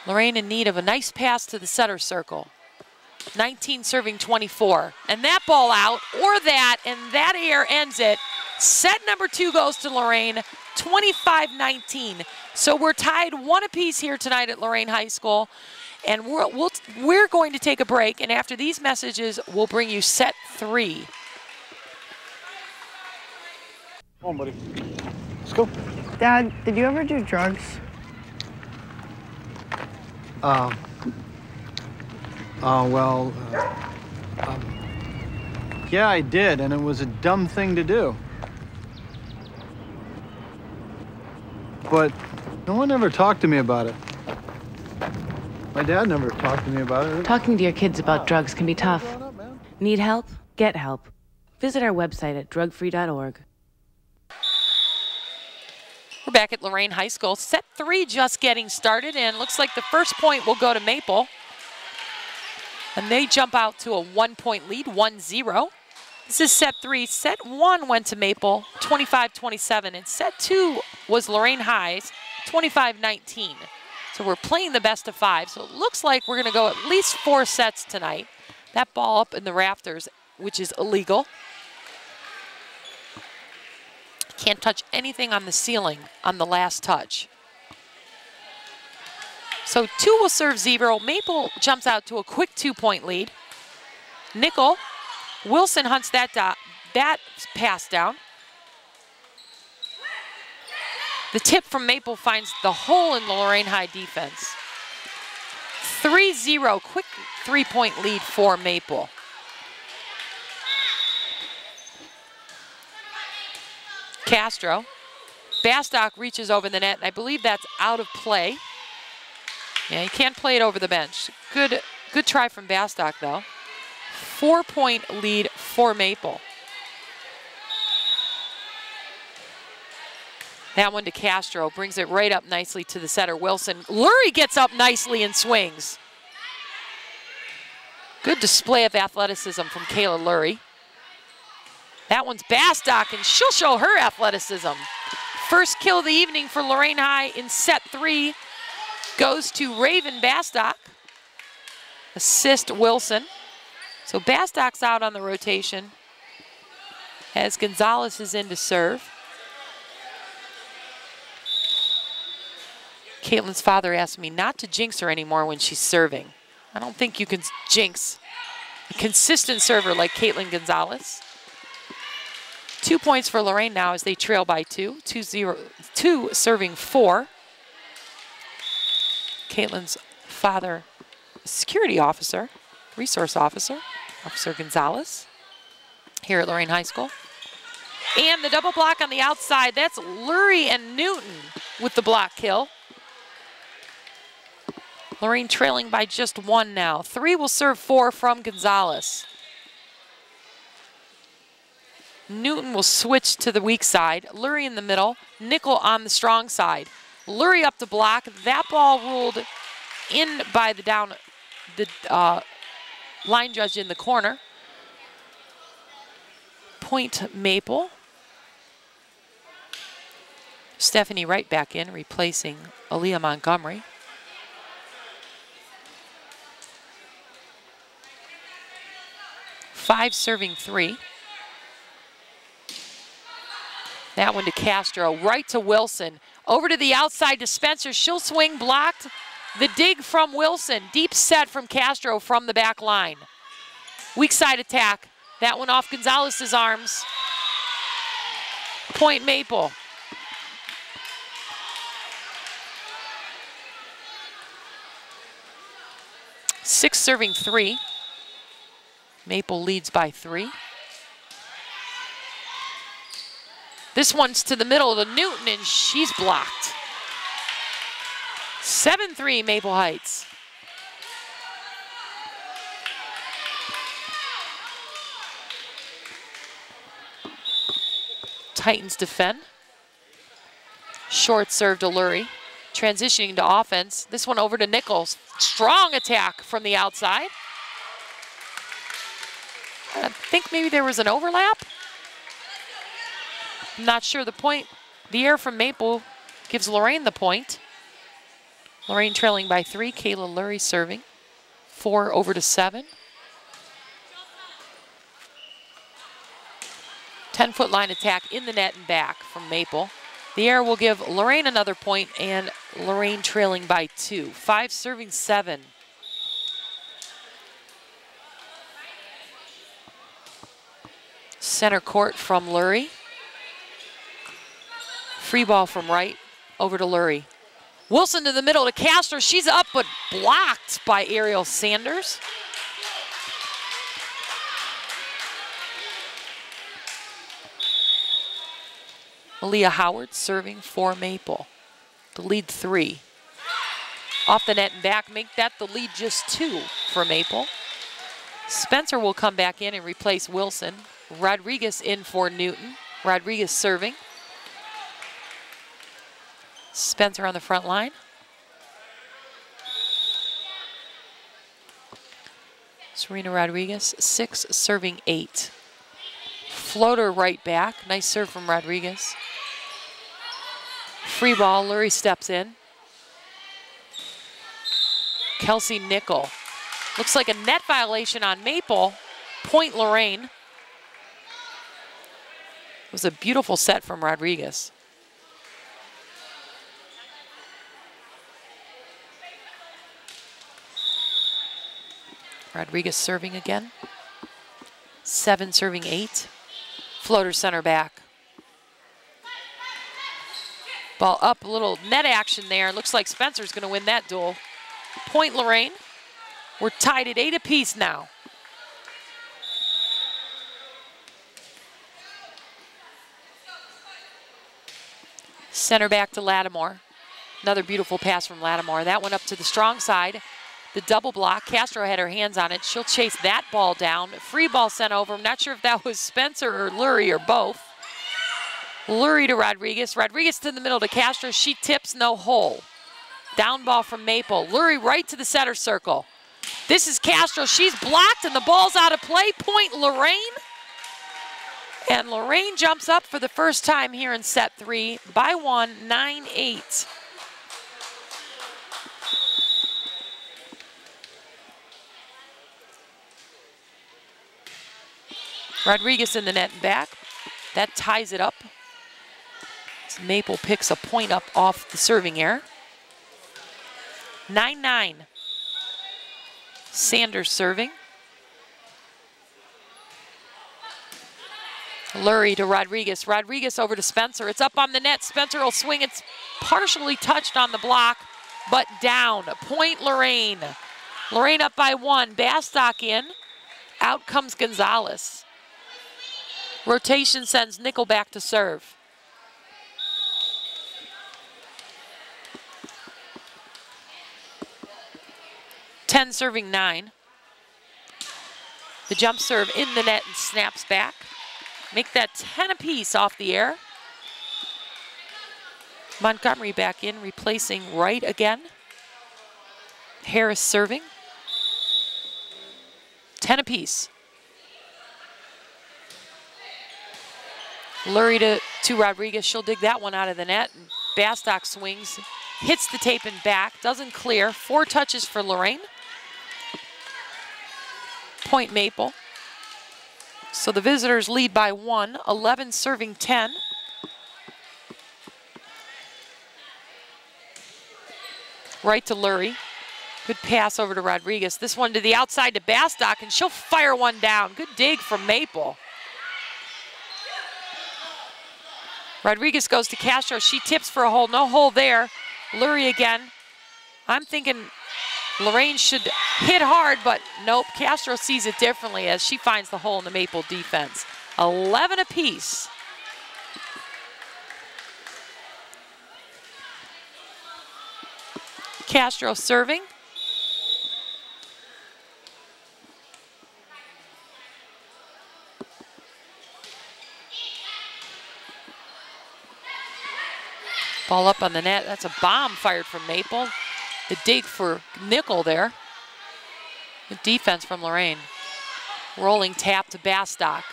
Lorain in need of a nice pass to the center circle. 19 serving 24. And that ball out, or that, and that air ends it. Set number 2 goes to Lorain, 25-19. So we're tied 1 apiece here tonight at Lorain High School. And we're going to take a break, and after these messages, we'll bring you set 3. Come on, buddy. Let's go. Dad, did you ever do drugs? Yeah, I did, and it was a dumb thing to do. But no one ever talked to me about it. My dad never talked to me about it. Talking to your kids about drugs can be tough. Need help? Get help. Visit our website at drugfree.org. We're back at Lorain High School. Set 3 just getting started, and looks like the first point will go to Maple. And they jump out to a 1-point lead, 1-0. This is set 3. Set 1 went to Maple, 25-27, and set 2 was Lorain High's, 25-19. So we're playing the best of 5. So it looks like we're going to go at least 4 sets tonight. That ball up in the rafters, which is illegal. Can't touch anything on the ceiling on the last touch. So 2 will serve 0. Maple jumps out to a quick 2-point lead. Nickel, Wilson hunts that pass down. The tip from Maple finds the hole in the Lorain High defense. 3-0, quick 3-point lead for Maple. Castro. Bastock reaches over the net, and I believe that's out of play. Yeah, he can't play it over the bench. Good try from Bastock, though. 4-point lead for Maple. That one to Castro, brings it right up nicely to the setter, Wilson. Lurie gets up nicely and swings. Good display of athleticism from Kayla Lurie. That one's Bastock, and she'll show her athleticism. First kill of the evening for Lorain High in set 3 goes to Raven Bastock. Assist Wilson. So Bastock's out on the rotation as Gonzalez is in to serve. Caitlin's father asked me not to jinx her anymore when she's serving. I don't think you can jinx a consistent server like Caitlin Gonzalez. 2 points for Lorain now as they trail by 2. 2 serving 4. Caitlin's father, security officer, resource officer, Officer Gonzalez, here at Lorain High School. And the double block on the outside, that's Lurie and Newton with the block kill. Lorain trailing by just 1 now. 3 will serve 4 from Gonzalez. Newton will switch to the weak side. Lurie in the middle, Nickel on the strong side. Lurie up to block. That ball ruled in by the line judge in the corner. Point Maple. Stephanie Wright back in, replacing Aaliyah Montgomery. Five serving 3. That one to Castro, right to Wilson. Over to the outside to Spencer. She'll swing, blocked. The dig from Wilson. Deep set from Castro from the back line. Weak side attack. That one off Gonzalez's arms. Point Maple. Six serving 3. Maple leads by 3. This one's to the middle to Newton, and she's blocked. 7-3 Maple Heights. Titans defend. Short serve to Lurie. Transitioning to offense. This one over to Nichols. Strong attack from the outside. I think maybe there was an overlap. I'm not sure. The air from Maple gives Lorain the point. Lorain trailing by 3. Kayla Lurie serving. 4 over to 7. 10-foot line attack in the net and back from Maple. The air will give Lorain another point, and Lorain trailing by 2. 5 serving 7. Center court from Lurie. Free ball from right over to Lurie. Wilson to the middle to Castro. She's up but blocked by Ariel Sanders. Aaliyah Howard serving for Maple. The lead 3. Off the net and back, make that the lead just 2 for Maple. Spencer will come back in and replace Wilson. Rodriguez in for Newton. Rodriguez serving. Spencer on the front line. Serena Rodriguez, 6 serving 8. Floater right back. Nice serve from Rodriguez. Free ball, Lurie steps in. Kelsey Nickel. Looks like a net violation on Maple. Point Lorain. It was a beautiful set from Rodriguez. Rodriguez serving again. 7 serving 8. Floater center back. Ball up, a little net action there. Looks like Spencer's going to win that duel. Point Lorain. We're tied at 8 apiece now. Center back to Lattimore. Another beautiful pass from Lattimore. That one up to the strong side. The double block. Castro had her hands on it. She'll chase that ball down. Free ball sent over. I'm not sure if that was Spencer or Lurie or both. Lurie to Rodriguez. Rodriguez to the middle to Castro. She tips, no hole. Down ball from Maple. Lurie right to the center circle. This is Castro. She's blocked and the ball's out of play. Point Lorain. And Lorain jumps up for the first time here in set 3 by 1, 9-8. Rodriguez in the net and back. That ties it up. Maple picks a point up off the serving error. 9-9. Sanders serving. Lurie to Rodriguez. Rodriguez over to Spencer. It's up on the net. Spencer will swing. It's partially touched on the block, but down. Point Lorain. Lorain up by 1. Bastock in. Out comes Gonzalez. Rotation sends Nickel back to serve. Ten serving 9. The jump serve in the net and snaps back. Make that 10 apiece off the air. Montgomery back in, replacing Wright again. Harris serving. 10 apiece. Lurie to Rodriguez. She'll dig that one out of the net. And Bastock swings, hits the tape and back, doesn't clear. 4 touches for Lorain. Point Maple. So the visitors lead by 1, 11 serving 10. Right to Lurie. Good pass over to Rodriguez. This one to the outside to Bastock, and she'll fire one down. Good dig from Maple. Rodriguez goes to Castro. She tips for a hole. No hole there. Lurie again. I'm thinking Lorain should hit hard, but nope. Castro sees it differently as she finds the hole in the Maple defense. 11 apiece. Castro serving. Ball up on the net. That's a bomb fired from Maple. The dig for Nickel there. Good defense from Lorain. Rolling tap to Bastock.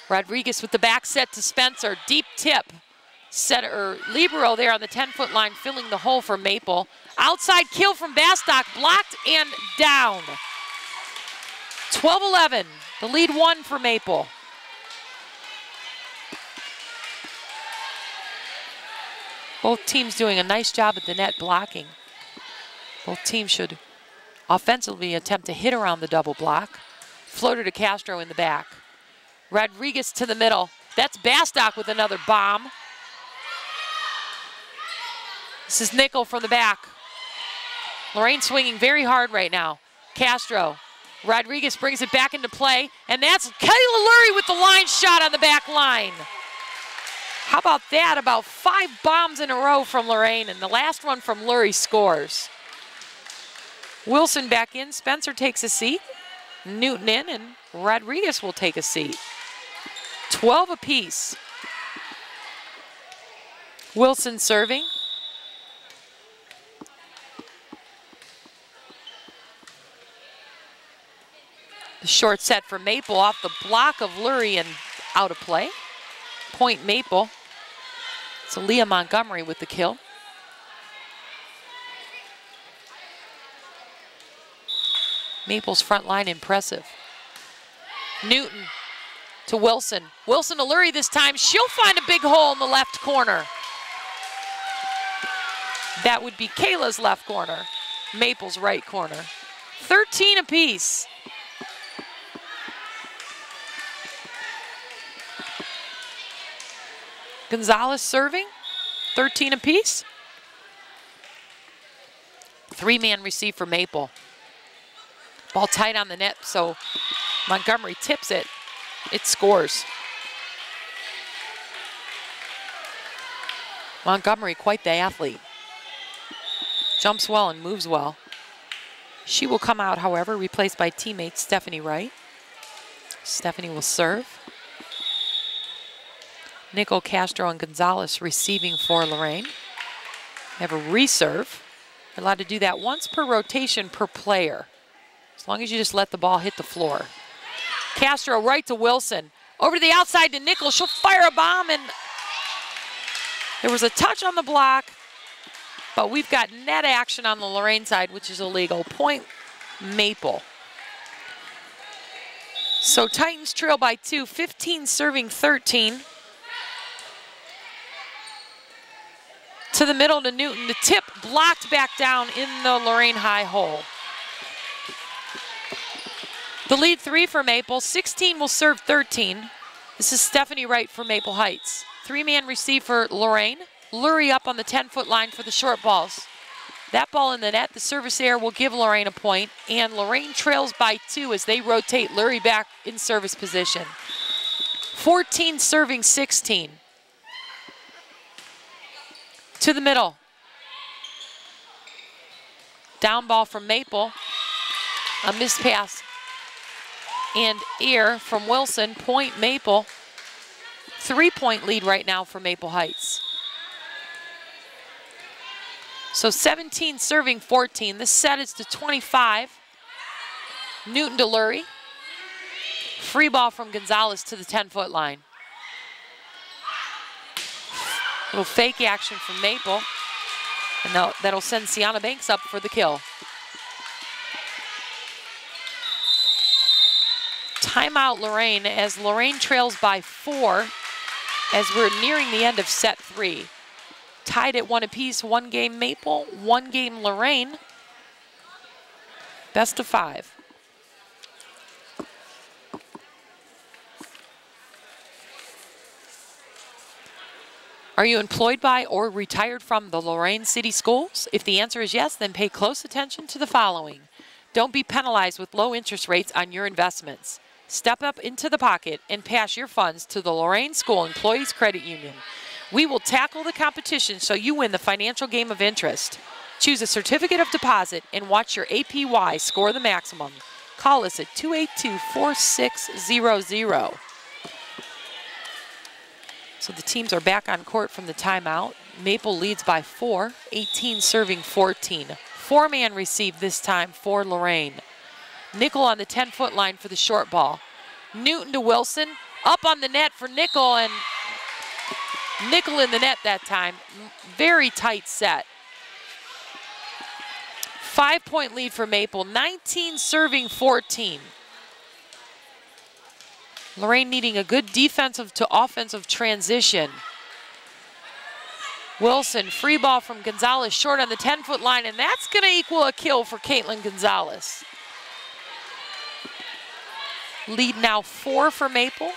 Rodriguez with the back set to Spencer. Deep tip. Setter libero there on the 10-foot line, filling the hole for Maple. Outside kill from Bastock, blocked and down. 12-11, the lead 1 for Maple. Both teams doing a nice job at the net blocking. Both teams should offensively attempt to hit around the double block. Floater to Castro in the back. Rodriguez to the middle. That's Bastock with another bomb. This is Nickel from the back. Lorain swinging very hard right now. Castro. Rodriguez brings it back into play, and that's Kayla Lurie with the line shot on the back line. How about that? About 5 bombs in a row from Lorain, and the last one from Lurie scores. Wilson back in. Spencer takes a seat. Newton in, and Rodriguez will take a seat. 12 apiece. Wilson serving. The short set for Maple off the block of Lurie and out of play. Point Maple. It's Aaliyah Montgomery with the kill. Maple's front line impressive. Newton to Wilson. Wilson to Lurie this time. She'll find a big hole in the left corner. That would be Kayla's left corner. Maple's right corner. 13 apiece. Gonzalez serving, 13 apiece. 3-man receive for Maple. Ball tight on the net, so Montgomery tips it. It scores. Montgomery, quite the athlete. Jumps well and moves well. She will come out, however, replaced by teammate Stephanie Wright. Stephanie will serve. Nickel, Castro, and Gonzalez receiving for Lorain. They have a reserve. They're allowed to do that once per rotation per player, as long as you just let the ball hit the floor. Castro right to Wilson. Over to the outside to Nickel. She'll fire a bomb, and there was a touch on the block, but we've got net action on the Lorain side, which is illegal. Point Maple. So Titans trail by 2, 15 serving 13. To the middle to Newton. The tip blocked back down in the Lorain high hole. The lead 3 for Maple. 16 will serve 13. This is Stephanie Wright for Maple Heights. 3-man receive for Lorain. Lurie up on the 10-foot line for the short balls. That ball in the net, the service error will give Lorain a point, and Lorain trails by 2 as they rotate Lurie back in service position. 14 serving 16. To the middle. Down ball from Maple. A missed pass. And air from Wilson. Point Maple. 3-point lead right now for Maple Heights. So 17 serving 14. This set is to 25. Newton to Lurie. Free ball from Gonzalez to the 10-foot line. Little fake action from Maple, and that'll send Sienna Banks up for the kill. Timeout Lorain as Lorain trails by 4 as we're nearing the end of set 3. Tied at 1 apiece, 1 game Maple, 1 game Lorain. Best of 5. Are you employed by or retired from the Lorain City Schools? If the answer is yes, then pay close attention to the following. Don't be penalized with low interest rates on your investments. Step up into the pocket and pass your funds to the Lorain School Employees Credit Union. We will tackle the competition so you win the financial game of interest. Choose a certificate of deposit and watch your APY score the maximum. Call us at 282-4600. So the teams are back on court from the timeout. Maple leads by 4, 18 serving 14. 4-man receive this time for Lorain. Nickel on the 10-foot line for the short ball. Newton to Wilson, up on the net for Nickel, and Nickel in the net that time. Very tight set. 5-point lead for Maple, 19 serving 14. Lorain needing a good defensive to offensive transition. Wilson, free ball from Gonzalez, short on the 10-foot line, and that's going to equal a kill for Caitlin Gonzalez. Lead now 4 for Maple.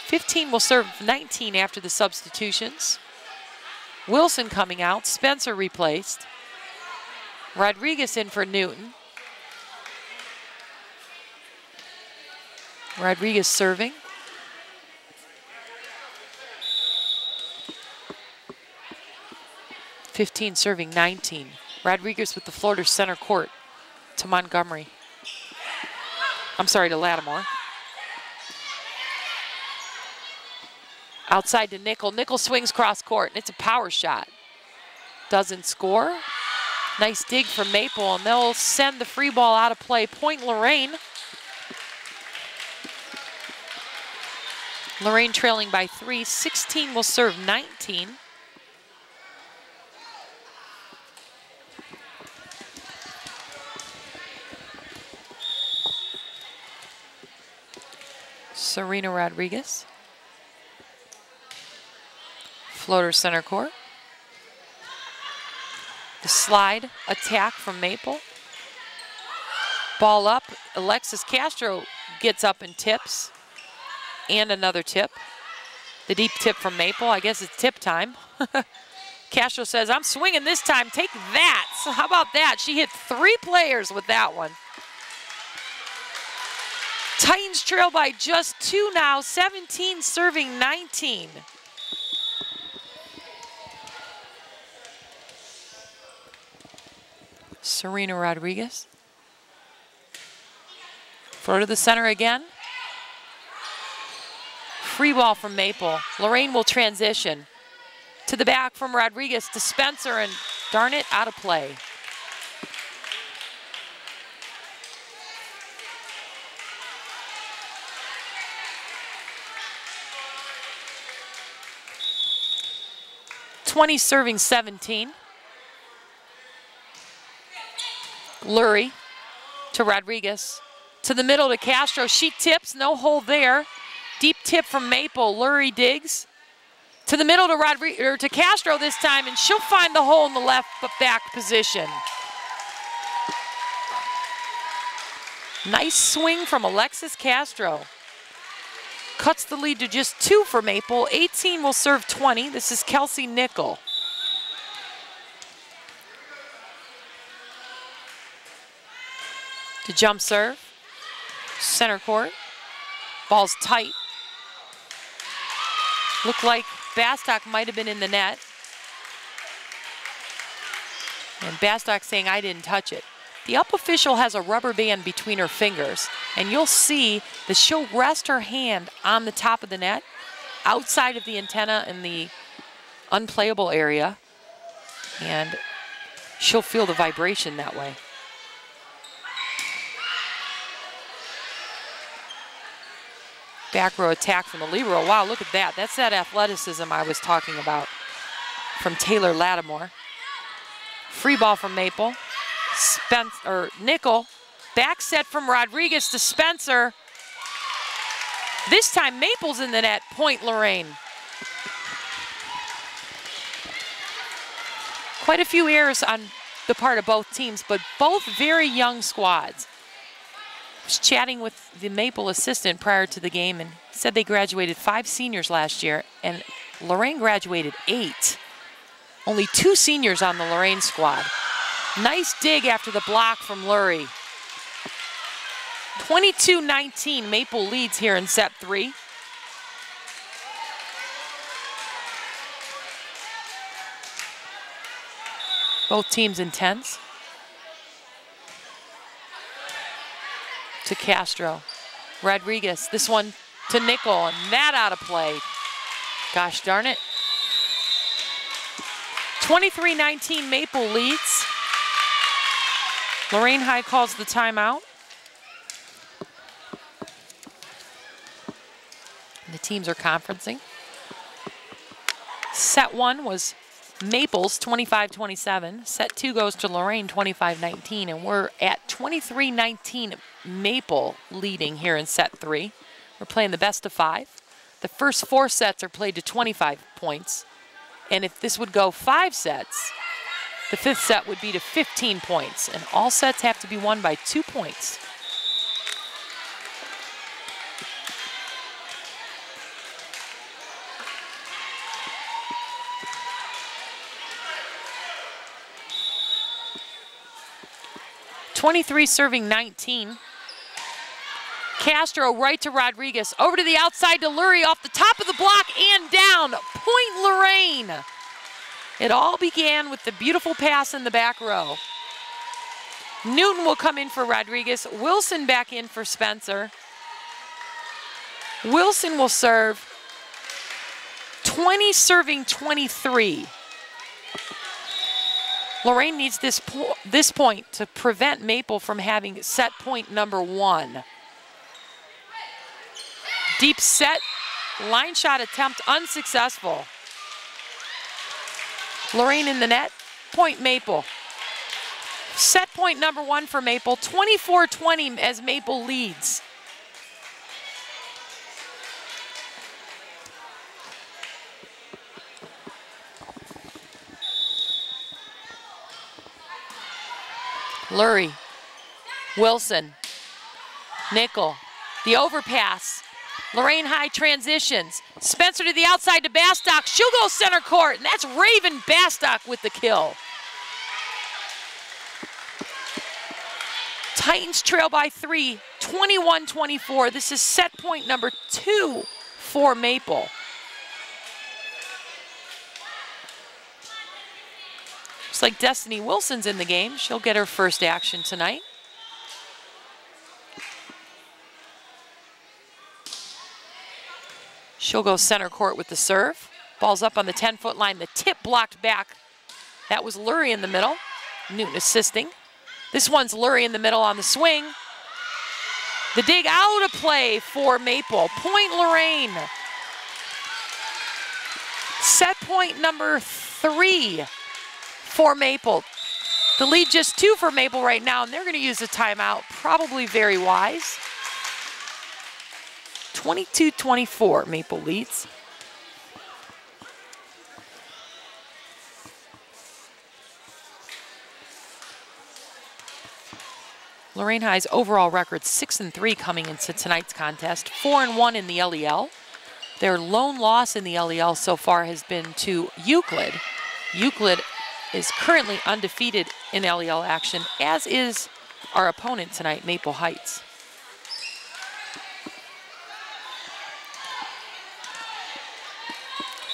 15 will serve 19 after the substitutions. Wilson coming out, Spencer replaced. Rodriguez in for Newton. Rodriguez serving. (15) serving 19. Rodriguez with the floor to center court to Montgomery. I'm sorry, to Lattimore. Outside to Nickel. Nickel swings cross court, and it's a power shot. Doesn't score. Nice dig from Maple, and they'll send the free ball out of play. Point Lorain. Lorain trailing by 3. 16 will serve 19. Serena Rodriguez. Floater center court. The slide attack from Maple. Ball up. Alexis Castro gets up and tips. And another tip. The deep tip from Maple. I guess it's tip time. Castro says, I'm swinging this time. Take that. So how about that? She hit 3 players with that one. Titans trail by just 2 now. 17 serving 19. Serena Rodriguez. Throw to the center again. Free ball from Maple. Lorain will transition. To the back from Rodriguez to Spencer, and darn it, out of play. (20) serving 17. Lurie to Rodriguez. To the middle to Castro. She tips, no hold there. Deep tip from Maple. Lurie digs. To the middle to Castro this time, and she'll find the hole in the left back position. Nice swing from Alexis Castro. Cuts the lead to just 2 for Maple. 18 will serve 20. This is Kelsey Nickel. To jump serve. Center court. Ball's tight. Looked like Bastock might have been in the net. And Bastock saying, I didn't touch it. The up official has a rubber band between her fingers, and you'll see that she'll rest her hand on the top of the net, outside of the antenna in the unplayable area, and she'll feel the vibration that way. Back row attack from the libero. Wow, look at that. That's that athleticism I was talking about from Taylor Lattimore. Free ball from Maple. Nickel. Back set from Rodriguez to Spencer. This time Maple's in the net. Point Lorain. Quite a few errors on the part of both teams, but both very young squads. I was chatting with the Maple assistant prior to the game, and he said they graduated 5 seniors last year, and Lorain graduated 8. Only 2 seniors on the Lorain squad. Nice dig after the block from Lurie. 22-19, Maple leads here in set 3. Both teams intense. To Castro. Rodriguez, this one to Nickel, and that out of play. Gosh darn it. 23-19, Maple leads. Lorain High calls the timeout. The teams are conferencing. Set 1 was Maple's 25-27. Set 2 goes to Lorain 25-19, and we're at 23-19 Maple leading here in set 3. We're playing the best of 5. The first 4 sets are played to 25 points, and if this would go 5 sets, the 5th set would be to 15 points, and all sets have to be won by 2 points. .23 serving 19. Castro right to Rodriguez. Over to the outside to Lurie off the top of the block and down. Point Lorain. It all began with the beautiful pass in the back row. Newton will come in for Rodriguez. Wilson back in for Spencer. Wilson will serve. 20 serving 23. Lorain needs this point to prevent Maple from having set point number 1. Deep set, line shot attempt unsuccessful. Lorain in the net, point Maple. Set point number 1 for Maple, 24-20 as Maple leads. Lurie, Wilson, Nickel, the overpass. Lorain High transitions. Spencer to the outside to Bastock. She'll go center court, and that's Raven Bastock with the kill. Titans trail by 3, 21-24. This is set point number 2 for Maple. Looks like Destiny Wilson's in the game. She'll get her first action tonight. She'll go center court with the serve. Ball's up on the 10-foot line. The tip blocked back. That was Lurie in the middle. Newton assisting. This one's Lurie in the middle on the swing. The dig out of play for Maple. Point Lorain. Set point number 3 for Maple. The lead just 2 for Maple right now, and they're going to use a timeout. Probably very wise. 22-24, Maple leads. Lorain High's overall record 6-3 coming into tonight's contest, 4-1 in the LEL. Their lone loss in the LEL so far has been to Euclid. Euclid is currently undefeated in LEL action, as is our opponent tonight, Maple Heights.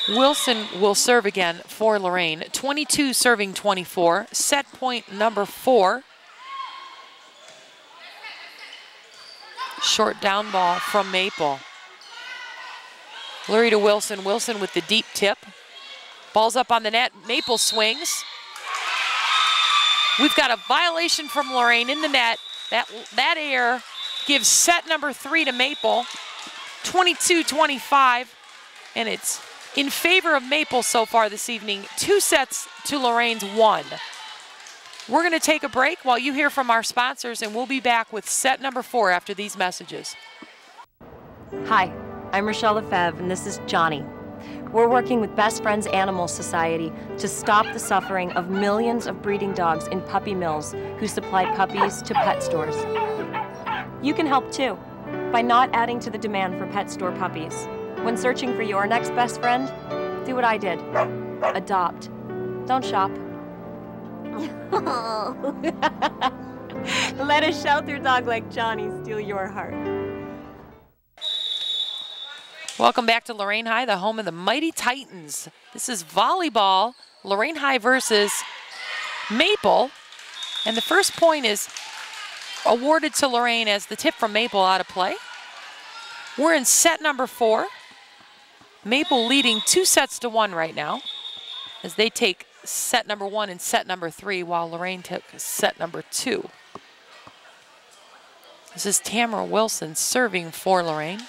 Wilson will serve again for Lorain. 22 serving 24. Set point number 4. Short down ball from Maple. Lurie to Wilson. Wilson with the deep tip. Ball's up on the net. Maple swings. We've got a violation from Lorain in the net. That error gives set number 3 to Maple. 22-25. And it's in favor of Maple so far this evening. 2 sets to Lorain's 1. We're going to take a break while you hear from our sponsors, and we'll be back with set number 4 after these messages. Hi, I'm Rochelle Lefebvre, and this is Johnny. We're working with Best Friends Animal Society to stop the suffering of millions of breeding dogs in puppy mills who supply puppies to pet stores. You can help too, by not adding to the demand for pet store puppies. When searching for your next best friend, do what I did. Adopt. Don't shop. Let a shelter dog like Johnny steal your heart. Welcome back to Lorain High, the home of the Mighty Titans. This is volleyball, Lorain High versus Maple. And the first point is awarded to Lorain as the tip from Maple out of play. We're in set number 4. Maple leading 2-1 right now as they take set number 1 and set number 3 while Lorain took set number 2. This is Tamara Wilson serving for Lorain.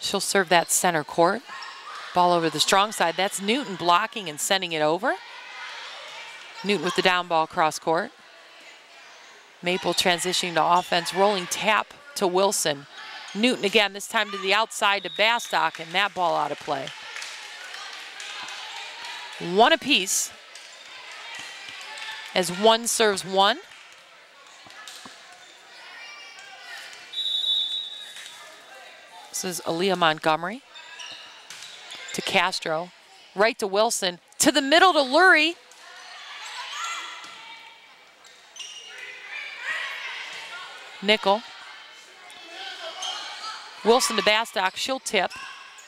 She'll serve that center court. Ball over the strong side. That's Newton blocking and sending it over. Newton with the down ball cross court. Maple transitioning to offense, rolling tap to Wilson. Newton again, this time to the outside to Bastock, and that ball out of play. 1 apiece as 1 serves 1. This is Aaliyah Montgomery to Castro, right to Wilson, to the middle to Lurie. Nickel. Wilson to Bastock, she'll tip.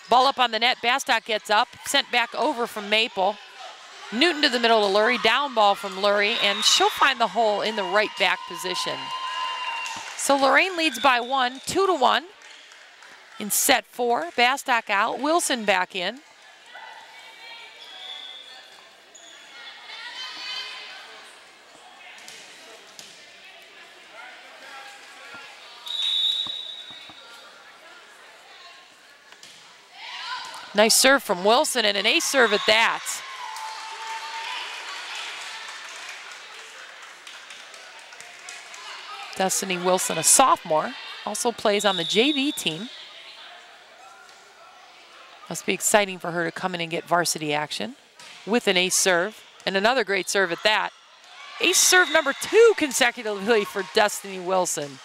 Ball up on the net, Bastock gets up, sent back over from Maple. Newton to the middle to Lurie, down ball from Lurie, and she'll find the hole in the right back position. So Lorain leads by 1, 2-1. In set 4, Bastock out, Wilson back in. Nice serve from Wilson and an ace serve at that. Destiny Wilson, a sophomore, also plays on the JV team. Must be exciting for her to come in and get varsity action with an ace serve and another great serve at that. Ace serve number 2 consecutively for Destiny Wilson.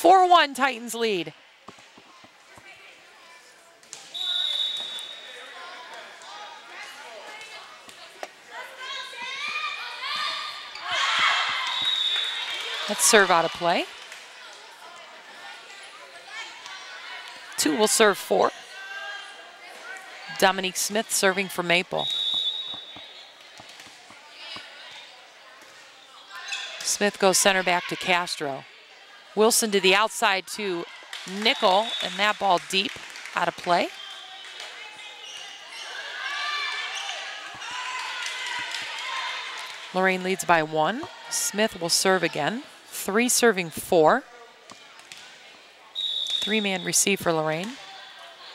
4-1 Titans lead. Let's serve out of play. 2 will serve 4. Dominique Smith serving for Maple. Smith goes center back to Castro. Wilson to the outside to Nickel, and that ball deep out of play. Lorain leads by 1. Smith will serve again. 3 serving 4. 3-man receive for Lorain.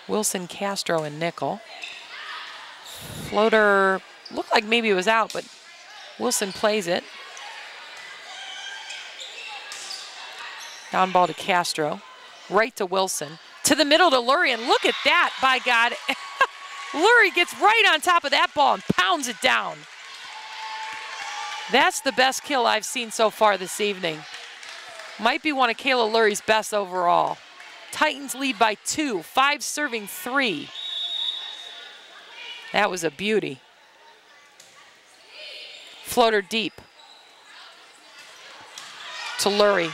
Wilson, Castro, and Nickel. Floater looked like maybe it was out, but Wilson plays it. Down ball to Castro. Right to Wilson. To the middle to Lurie, and look at that, by God. Lurie gets right on top of that ball and pounds it down. That's the best kill I've seen so far this evening. Might be one of Kayla Lurie's best overall. Titans lead by 2, 5 serving 3. That was a beauty. Floater deep to Lurie.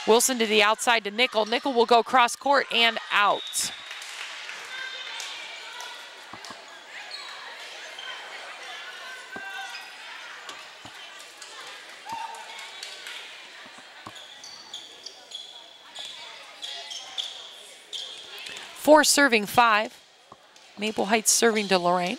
Wilson to the outside to Nickel. Nickel will go cross court and out. Four serving 5. Maple Heights serving to Lorain.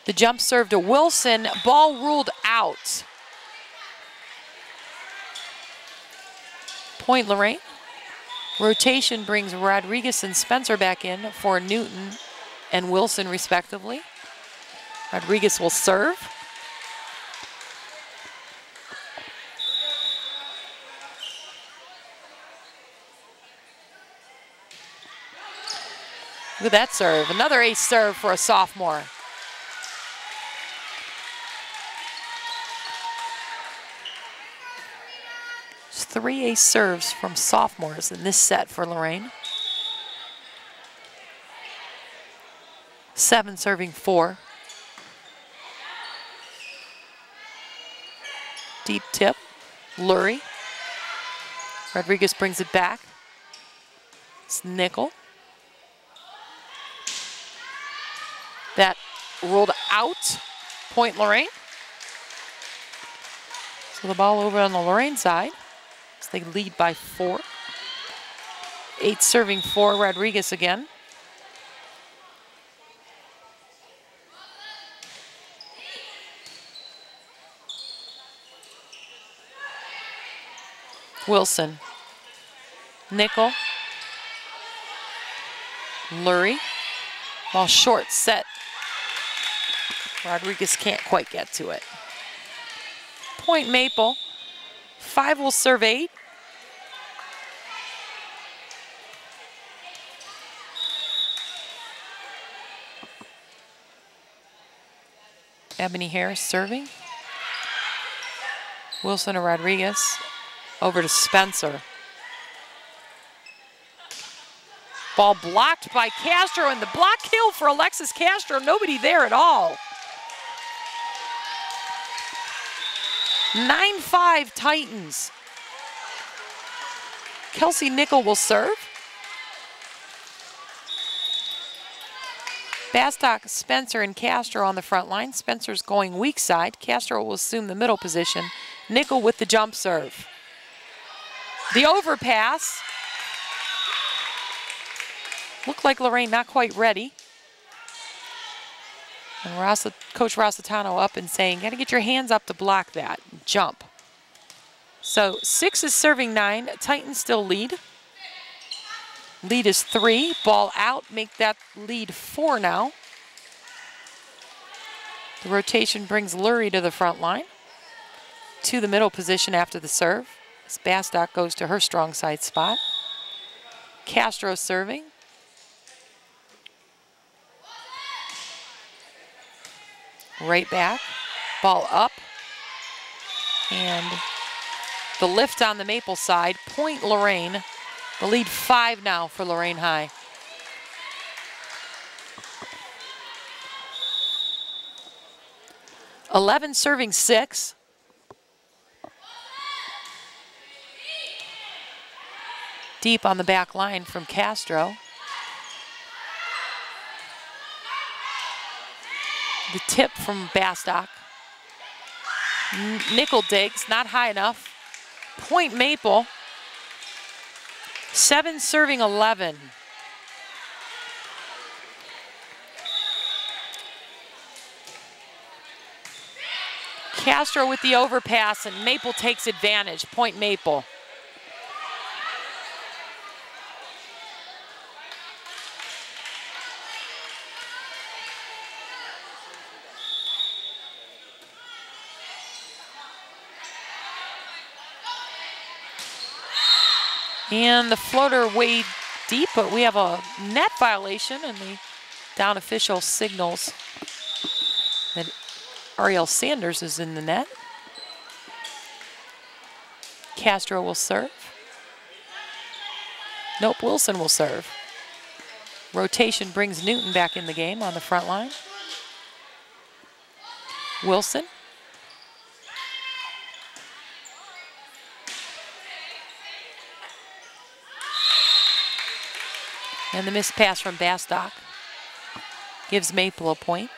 The jump serve to Wilson. Ball ruled out. Point Lorain. Rotation brings Rodriguez and Spencer back in for Newton and Wilson respectively. Rodriguez will serve. Look at that serve. Another ace serve for a sophomore. There's 3 ace serves from sophomores in this set for Lorain. 7 serving 4. Deep tip. Lurie. Rodriguez brings it back. It's Nickel. That rolled out. Point Lorain. So the ball over on the Lorain side. So they lead by 4. 8 serving 4, Rodriguez again. Wilson. Nickel. Lurie. Ball short, set. Rodriguez can't quite get to it. Point Maple. 5 will serve 8. Ebony Harris serving. Wilson to Rodriguez. Over to Spencer. Ball blocked by Castro, and the block kill for Alexis Castro. Nobody there at all. 9-5 Titans. Kelsey Nickel will serve. Bastock, Spencer, and Castro on the front line. Spencer's going weak side. Castro will assume the middle position. Nickel with the jump serve. The overpass. Looked like Lorain not quite ready. And Coach Rossitano up and saying, got to get your hands up to block that. Jump. So 6 is serving 9. Titans still lead. Lead is 3. Ball out. Make that lead 4 now. The rotation brings Lurie to the front line. To the middle position after the serve. As Bastock goes to her strong side spot. Castro serving. Right back, ball up, and the lift on the Maple side. Point Lorain, the lead 5 now for Lorain High. (11) serving 6. Deep on the back line from Castro. The tip from Bastock. Nickel digs, not high enough. Point Maple. 7 serving 11. Castro with the overpass, and Maple takes advantage. Point Maple. And the floater way deep, but we have a net violation, and the down official signals that Ariel Sanders is in the net. Castro will serve. Nope, Wilson will serve. Rotation brings Newton back in the game on the front line. Wilson. And the missed pass from Bastock gives Maple a point.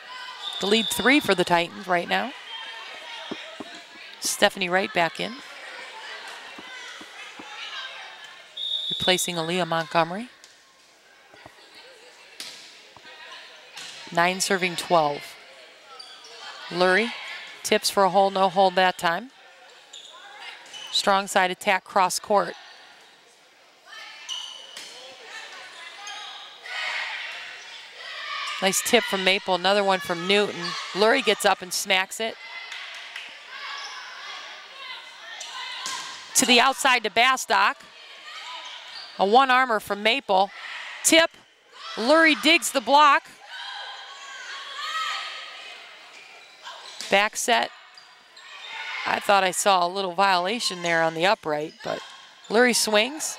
The lead 3 for the Titans right now. Stephanie Wright back in. Replacing Aaliyah Montgomery. 9 serving 12. Lurie tips for a hole, no hold that time. Strong side attack cross court. Nice tip from Maple, another one from Newton. Lurie gets up and smacks it. To the outside to Bastock. A one-armer from Maple. Tip, Lurie digs the block. Back set. I thought I saw a little violation there on the upright, but Lurie swings.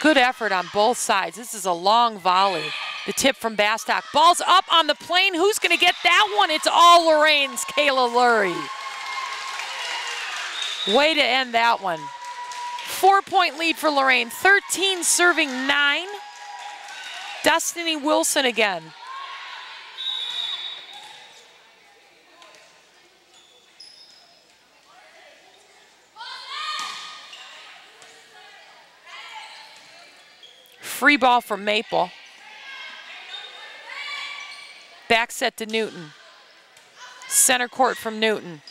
Good effort on both sides. This is a long volley. The tip from Bastock. Ball's up on the plane. Who's going to get that one? It's all Lorain's Kayla Lurie. Way to end that one. 4-point lead for Lorain. 13 serving 9. Destiny Wilson again. Free ball from Maple. Back set to Newton. Center court from Newton.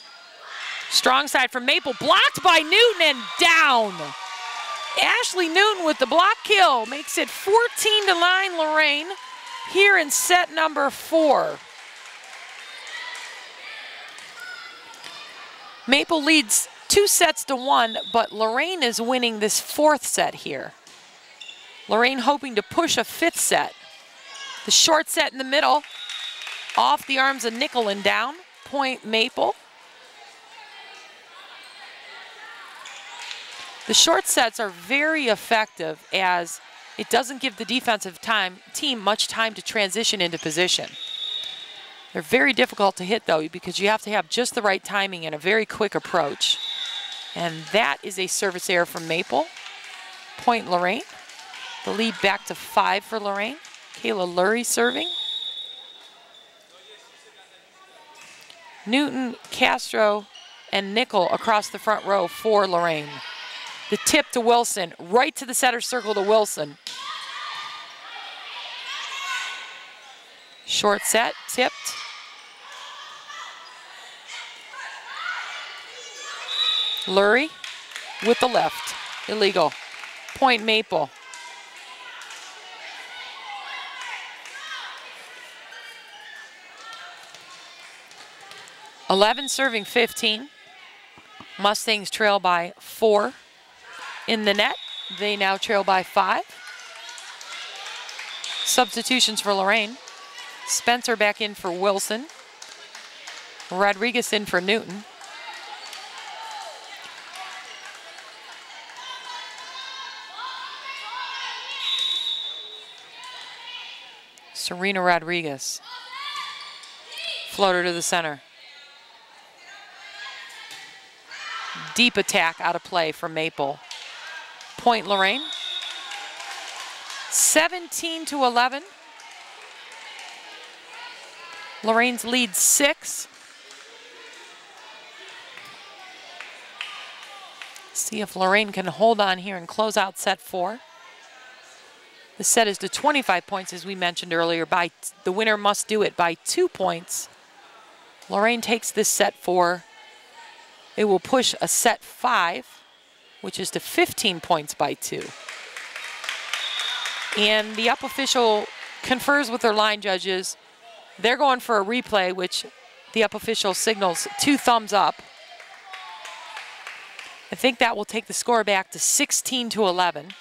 Strong side from Maple, blocked by Newton and down. Ashley Newton with the block kill makes it 14-9 Lorain here in set number 4. Maple leads 2-1, but Lorain is winning this 4th set here. Lorain hoping to push a 5th set. The short set in the middle, off the arms of Nickel and down, point Maple. The short sets are very effective as it doesn't give the defensive team much time to transition into position. They're very difficult to hit though because you have to have just the right timing and a very quick approach. And that is a service error from Maple. Point Lorain. The lead back to 5 for Lorain. Kayla Lurie serving. Newton, Castro, and Nickel across the front row for Lorain. The tip to Wilson, right to the center circle to Wilson. Short set, tipped. Lurie with the left, illegal. Point Maple. (11 serving 15). Mustangs trail by 4 in the net. They now trail by 5. Substitutions for Lorain. Spencer back in for Wilson. Rodriguez in for Newton. Serena Rodriguez. Floater to the center. Deep attack out of play from Maple. Point Lorain. 17-11. Lorain's lead 6. See if Lorain can hold on here and close out set 4. The set is to 25 points, as we mentioned earlier. The winner must do it by 2 points. Lorain takes this set 4. It will push a set 5, which is to 15 points by 2. And the up official confers with their line judges. They're going for a replay, which the up official signals 2 thumbs up. I think that will take the score back to 16-11.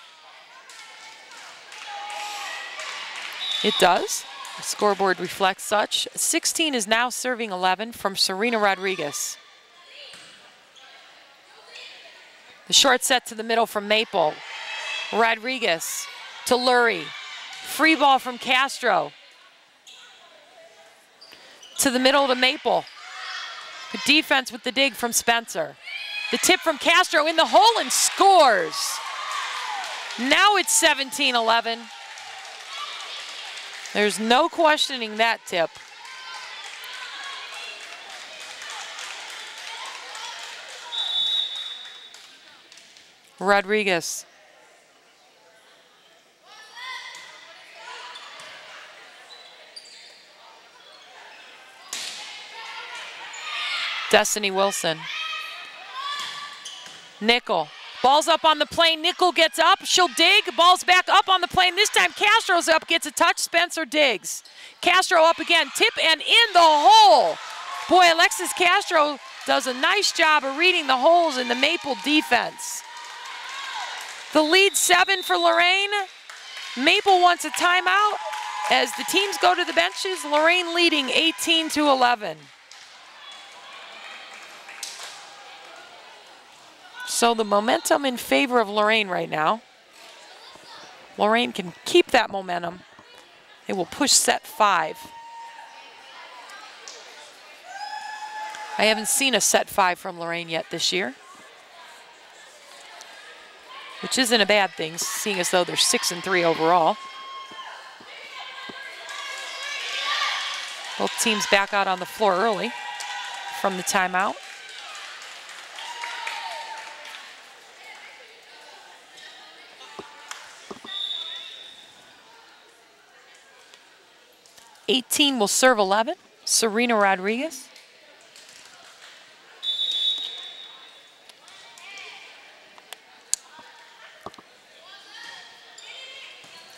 It does. The scoreboard reflects such. 16 is now serving 11 from Serena Rodriguez. The short set to the middle from Maple. Rodriguez to Lurie. Free ball from Castro. To the middle to Maple. Good defense with the dig from Spencer. The tip from Castro in the hole and scores. Now it's 17-11. There's no questioning that tip. Rodriguez. Destiny Wilson. Nickel. Ball's up on the plane. Nickel gets up. She'll dig. Ball's back up on the plane. This time Castro's up, gets a touch. Spencer digs. Castro up again. Tip and in the hole. Boy, Alexis Castro does a nice job of reading the holes in the Maple defense. The lead 7 for Lorain. Maple wants a timeout. As the teams go to the benches, Lorain leading 18-11. So the momentum in favor of Lorain right now. Lorain can keep that momentum. They will push set 5. I haven't seen a set 5 from Lorain yet this year, which isn't a bad thing, seeing as though they're 6-3 overall. Both teams back out on the floor early from the timeout. '18 will serve 11, Serena Rodriguez.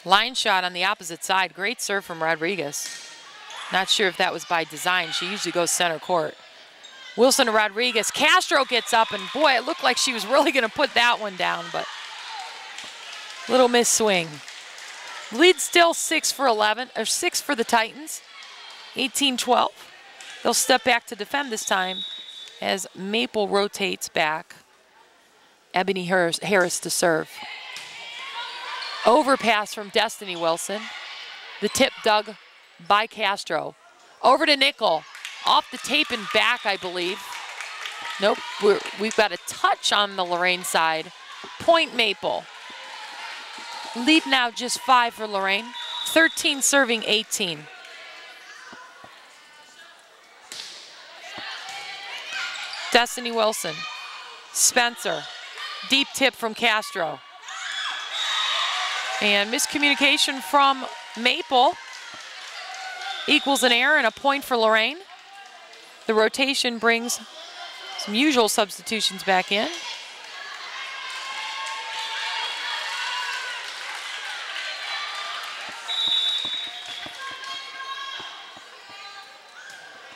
Line shot on the opposite side. Great serve from Rodriguez. Not sure if that was by design. She usually goes center court. Wilson to Rodriguez. Castro gets up, and boy, it looked like she was really going to put that one down, but little miss swing. Lead still 6 for 11, or 6 for the Titans. 18-12. They'll step back to defend this time as Maple rotates back. Ebony Harris to serve. Overpass from Destiny Wilson. The tip dug by Castro. Over to Nickel. Off the tape and back, I believe. Nope, we've got a touch on the Lorain side. Point Maple. Lead now just 5 for Lorain. 13 serving 18. Destiny Wilson. Spencer. Deep tip from Castro. And miscommunication from Maple equals an error and a point for Lorain. The rotation brings some usual substitutions back in.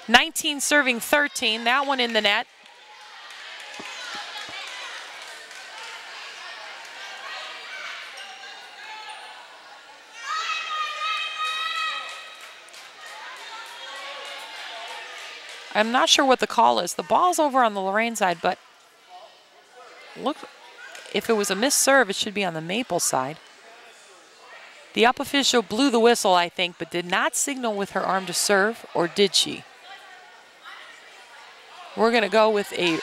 '19 serving 13, that one in the net. I'm not sure what the call is. The ball's over on the Lorain side, but look, if it was a missed serve, it should be on the Maple side. The up official blew the whistle, I think, but did not signal with her arm to serve, or did she? We're going to go with a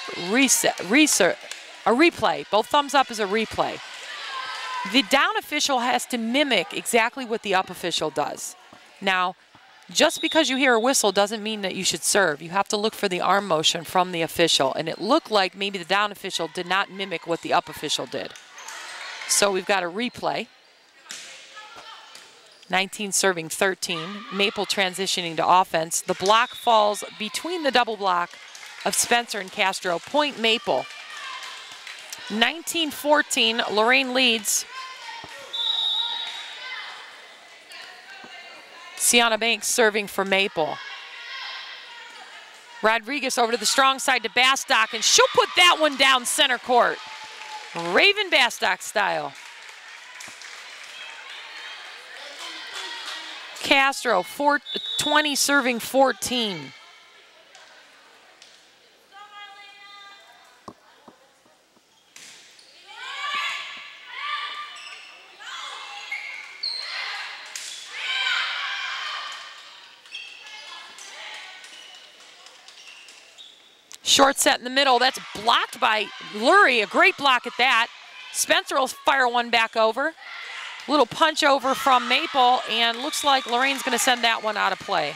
replay. Both thumbs up is a replay. The down official has to mimic exactly what the up official does. Now, just because you hear a whistle doesn't mean that you should serve. You have to look for the arm motion from the official, and it looked like maybe the down official did not mimic what the up official did. So we've got a replay. 19 serving 13. Maple transitioning to offense. The block falls between the double block of Spencer and Castro. Point Maple. 19-14, Lorain leads. Sienna Banks serving for Maple. Rodriguez over to the strong side to Bastock, and she'll put that one down center court. Raven Bastock style. Castro, 20 serving 14. Short set in the middle. That's blocked by Lurie. A great block at that. Spencer will fire one back over. Little punch over from Maple, and looks like Lorain's going to send that one out of play.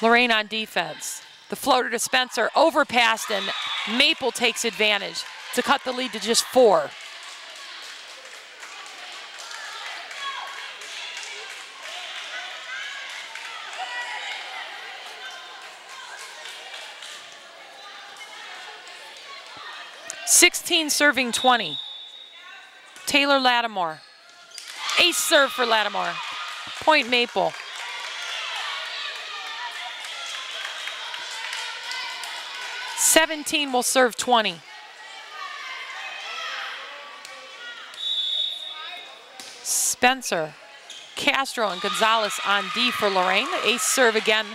Lorain on defense. The floater to Spencer, overpassed, and Maple takes advantage to cut the lead to just 4. 16 serving 20. Taylor Lattimore. Ace serve for Lattimore. Point Maple. '17 will serve 20. Spencer, Castro, and Gonzalez on D for Lorain. Ace serve again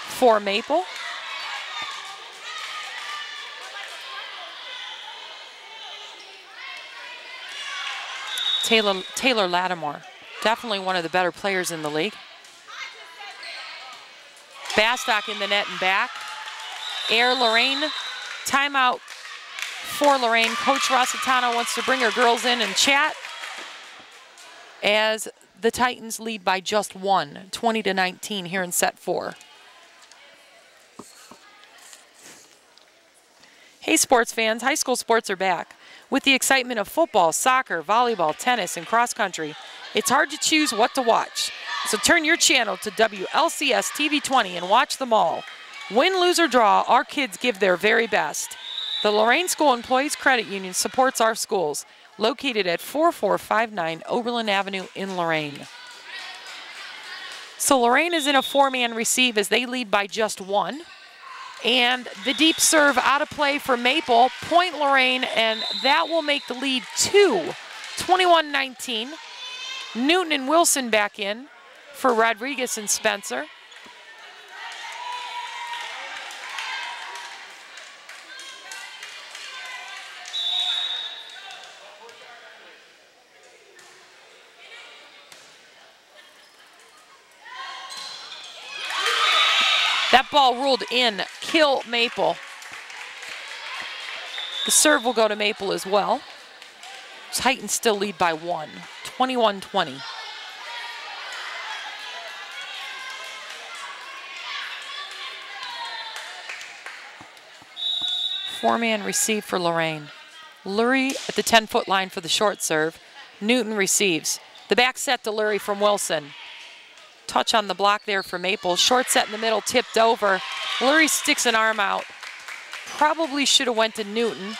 for Maple. Taylor Lattimore, definitely one of the better players in the league. Bastock in the net and back. Air Lorain, timeout for Lorain. Coach Rossitano wants to bring her girls in and chat as the Titans lead by just one, 20-19 here in set 4. Hey sports fans, high school sports are back. With the excitement of football, soccer, volleyball, tennis, and cross country, it's hard to choose what to watch. So turn your channel to WLCS TV 20 and watch them all. Win, lose, or draw, our kids give their very best. The Lorain School Employees Credit Union supports our schools, located at 4459 Oberlin Avenue in Lorain. So Lorain is in a 4-man receive as they lead by just 1. And the deep serve out of play for Maple, point Lorain, and that will make the lead 2, 21-19. Newton and Wilson back in for Rodriguez and Spencer. That ball ruled in, kill Maple. The serve will go to Maple as well. Titans still lead by 1, 21-20. Four-man receive for Lorain. Lurie at the 10-foot line for the short serve. Newton receives. The back set to Lurie from Wilson. Touch on the block there for Maple. Short set in the middle, tipped over. Lurie sticks an arm out. Probably should have went to Newton.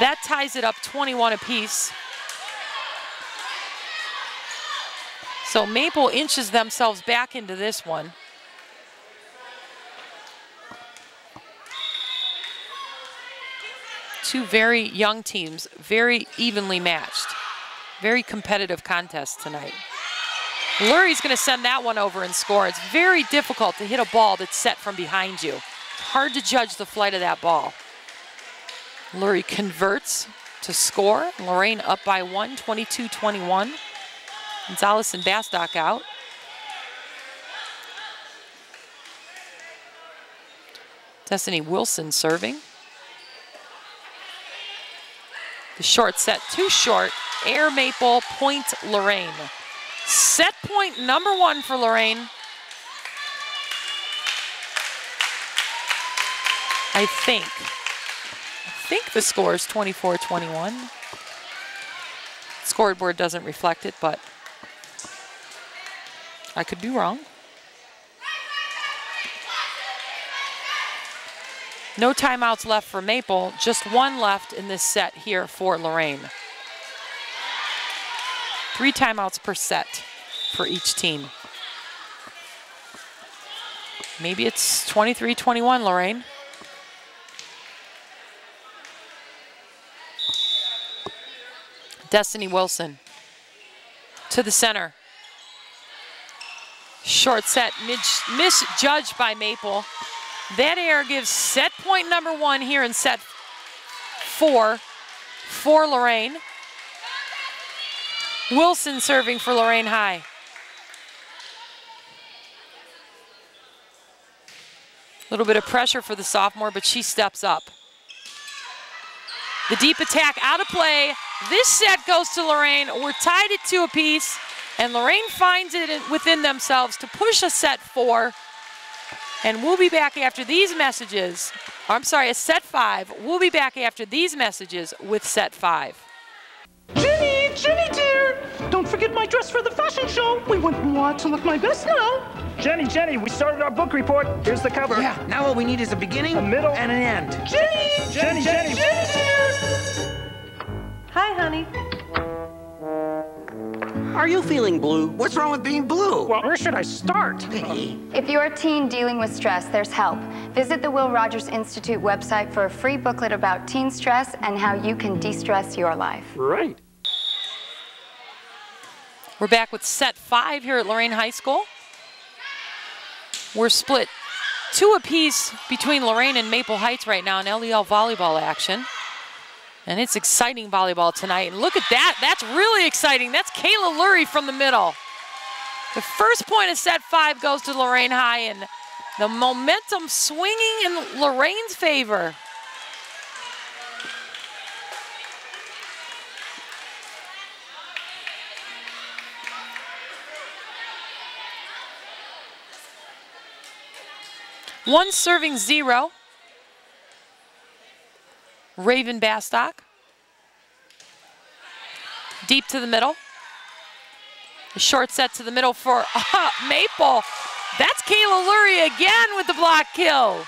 That ties it up 21 apiece. So Maple inches themselves back into this one. Two very young teams, very evenly matched. Very competitive contest tonight. Lurie's going to send that one over and score. It's very difficult to hit a ball that's set from behind you. Hard to judge the flight of that ball. Lurie converts to score. Lorain up by 1, 22-21. Gonzalez and Bastock out. Destiny Wilson serving. The short set, too short. Air Maple, point Lorain. Set point number 1 for Lorain. I think the score is 24-21. Scoreboard doesn't reflect it, but I could be wrong. No timeouts left for Maple, just 1 left in this set here for Lorain. 3 timeouts per set for each team. Maybe it's 23-21, Lorain. Destiny Wilson to the center. Short set, misjudged by Maple. That air gives set point number 1 here in set 4 for Lorain. Wilson serving for Lorain High. A little bit of pressure for the sophomore, but she steps up. The deep attack out of play. This set goes to Lorain. We're tied at 2 apiece, and Lorain finds it within themselves to push a set 4. And we'll be back after these messages. I'm sorry, a set 5. We'll be back after these messages with set 5. Jenny dear, don't forget my dress for the fashion show. We want to look my best now. Jenny, we started our book report. Here's the cover. Yeah, now all we need is a beginning, a middle, and an end. Jenny! Hi, honey. Are you feeling blue? What's wrong with being blue? Well, where should I start? If you're a teen dealing with stress, there's help. Visit the Will Rogers Institute website for a free booklet about teen stress and how you can de-stress your life. Right. We're back with set 5 here at Lorain High School. We're split 2 apiece between Lorain and Maple Heights right now in LEL volleyball action. And it's exciting volleyball tonight. And look at that, that's really exciting. That's Kayla Lurie from the middle. The first point of set 5 goes to Lorain High, and the momentum swinging in Lorain's favor. One serving 0. Raven Bastock. Deep to the middle. A short set to the middle for Maple. That's Kayla Lurie again with the block kill.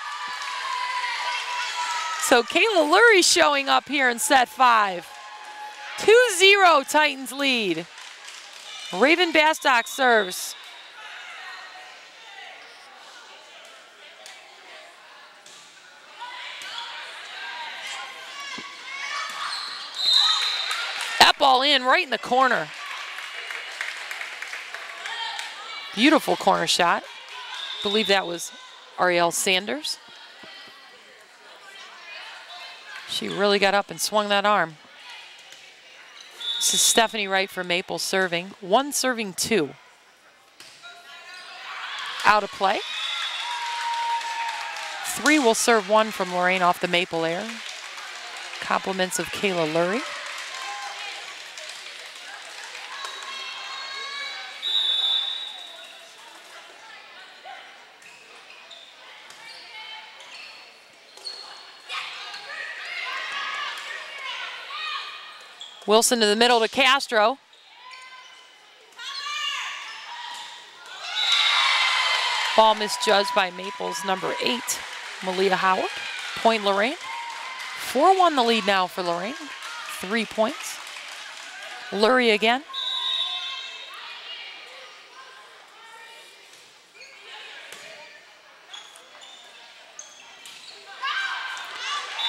So Kayla Lurie showing up here in set 5. 2-0 Titans lead. Raven Bastock serves. That ball in right in the corner. Beautiful corner shot. Believe that was Ariel Sanders. She really got up and swung that arm. This is Stephanie Wright for Maple serving. 1 serving 2. Out of play. 3 will serve 1 from Lorain off the Maple air. Compliments of Kayla Lurie. Wilson to the middle to Castro. Ball misjudged by Maple's number 8, Malia Howard. Point Lorain. 4-1 the lead now for Lorain. 3 points. Lurie again.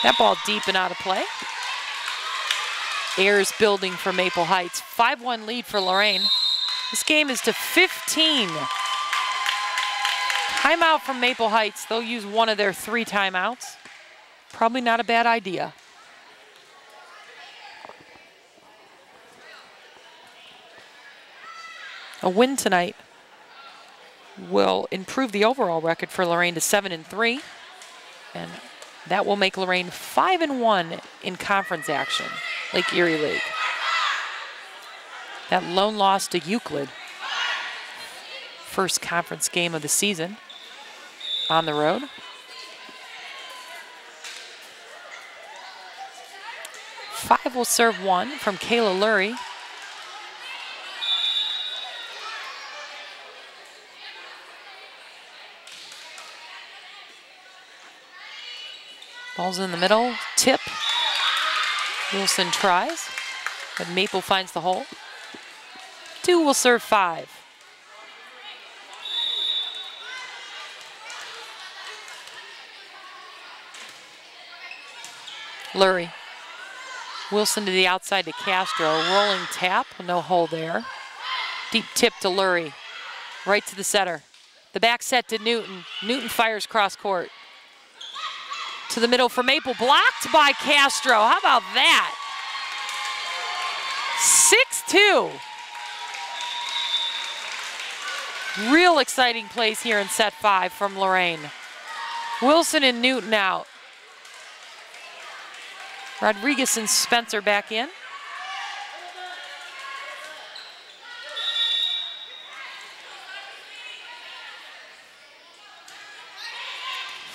That ball deep and out of play. Airs building for Maple Heights. 5-1 lead for Lorain. This game is to 15. Timeout from Maple Heights. They'll use one of their 3 timeouts. Probably not a bad idea. A win tonight will improve the overall record for Lorain to 7-3. And that will make Lorain 5-1 in conference action. Lake Erie League. That lone loss to Euclid. First conference game of the season on the road. Five will serve 1 from Kayla Lurie. Ball's in the middle, tip. Wilson tries, but Maple finds the hole. 2 will serve 5. Lurie. Wilson to the outside to Castro. Rolling tap, no hole there. Deep tip to Lurie. Right to the setter. The back set to Newton. Newton fires cross court. To the middle for Maple, blocked by Castro. How about that? 6-2. Real exciting plays here in set 5 from Lorain. Wilson and Newton out. Rodriguez and Spencer back in.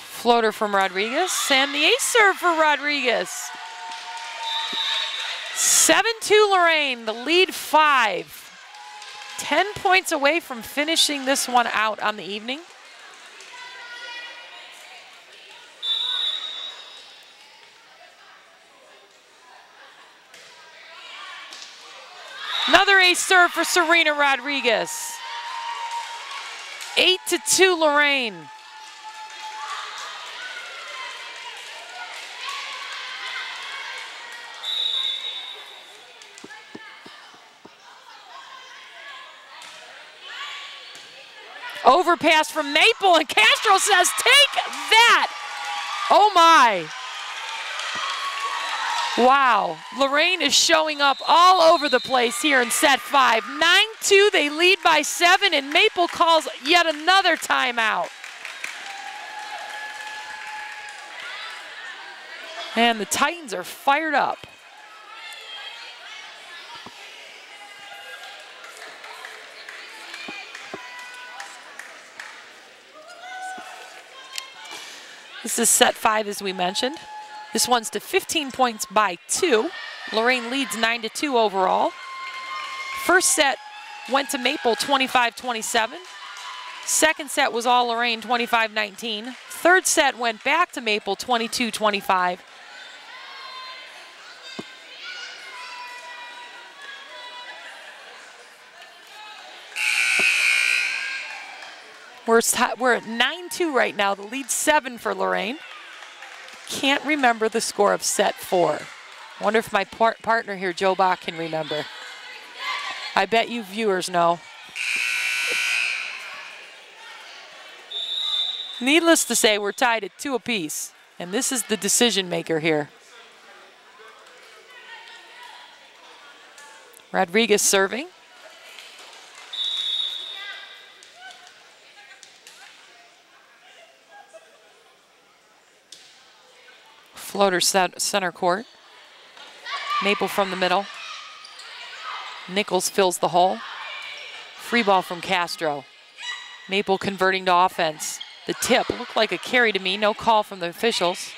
Floater from Rodriguez, and the ace serve for Rodriguez. 7-2 Lorain, the lead 5. 10 points away from finishing this one out on the evening. Another ace serve for Serena Rodriguez. 8-2 Lorain. Overpass from Maple, and Castro says, take that! Oh my. Wow, Lorain is showing up all over the place here in set 5. 9-2, they lead by 7, and Maple calls yet another timeout. And the Titans are fired up. This is set 5, as we mentioned. This one's to 15 points by 2. Lorain leads 9-2 overall. First set went to Maple 25-27. Second set was all Lorain 25-19. Third set went back to Maple 22-25. We're at 9-2 right now. The lead's 7 for Lorain. Can't remember the score of set 4. Wonder if my partner here, Joe Bach, can remember. I bet you viewers know. Needless to say, we're tied at 2 apiece, and this is the decision maker here. Rodriguez serving. Floater center court. Maple from the middle. Nichols fills the hole. Free ball from Castro. Maple converting to offense. The tip looked like a carry to me. No call from the officials.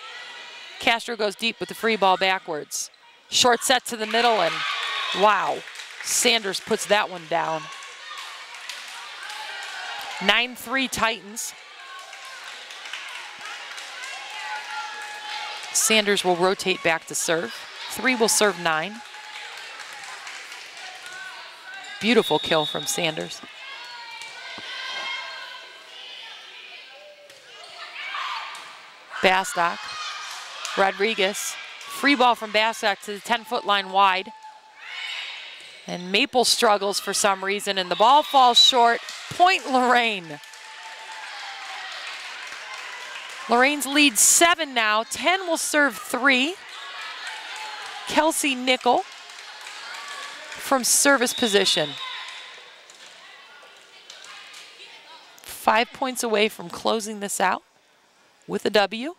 Castro goes deep with the free ball backwards. Short set to the middle, and wow. Sanders puts that one down. 9-3 Titans. Sanders will rotate back to serve. 3 will serve 9. Beautiful kill from Sanders. Bastock. Rodriguez. Free ball from Bastock to the 10-foot line wide. And Maple struggles for some reason, and the ball falls short. Point Lorain. Lorain's lead 7 now. 10 will serve 3. Kelsey Nickel from service position. 5 points away from closing this out with a W.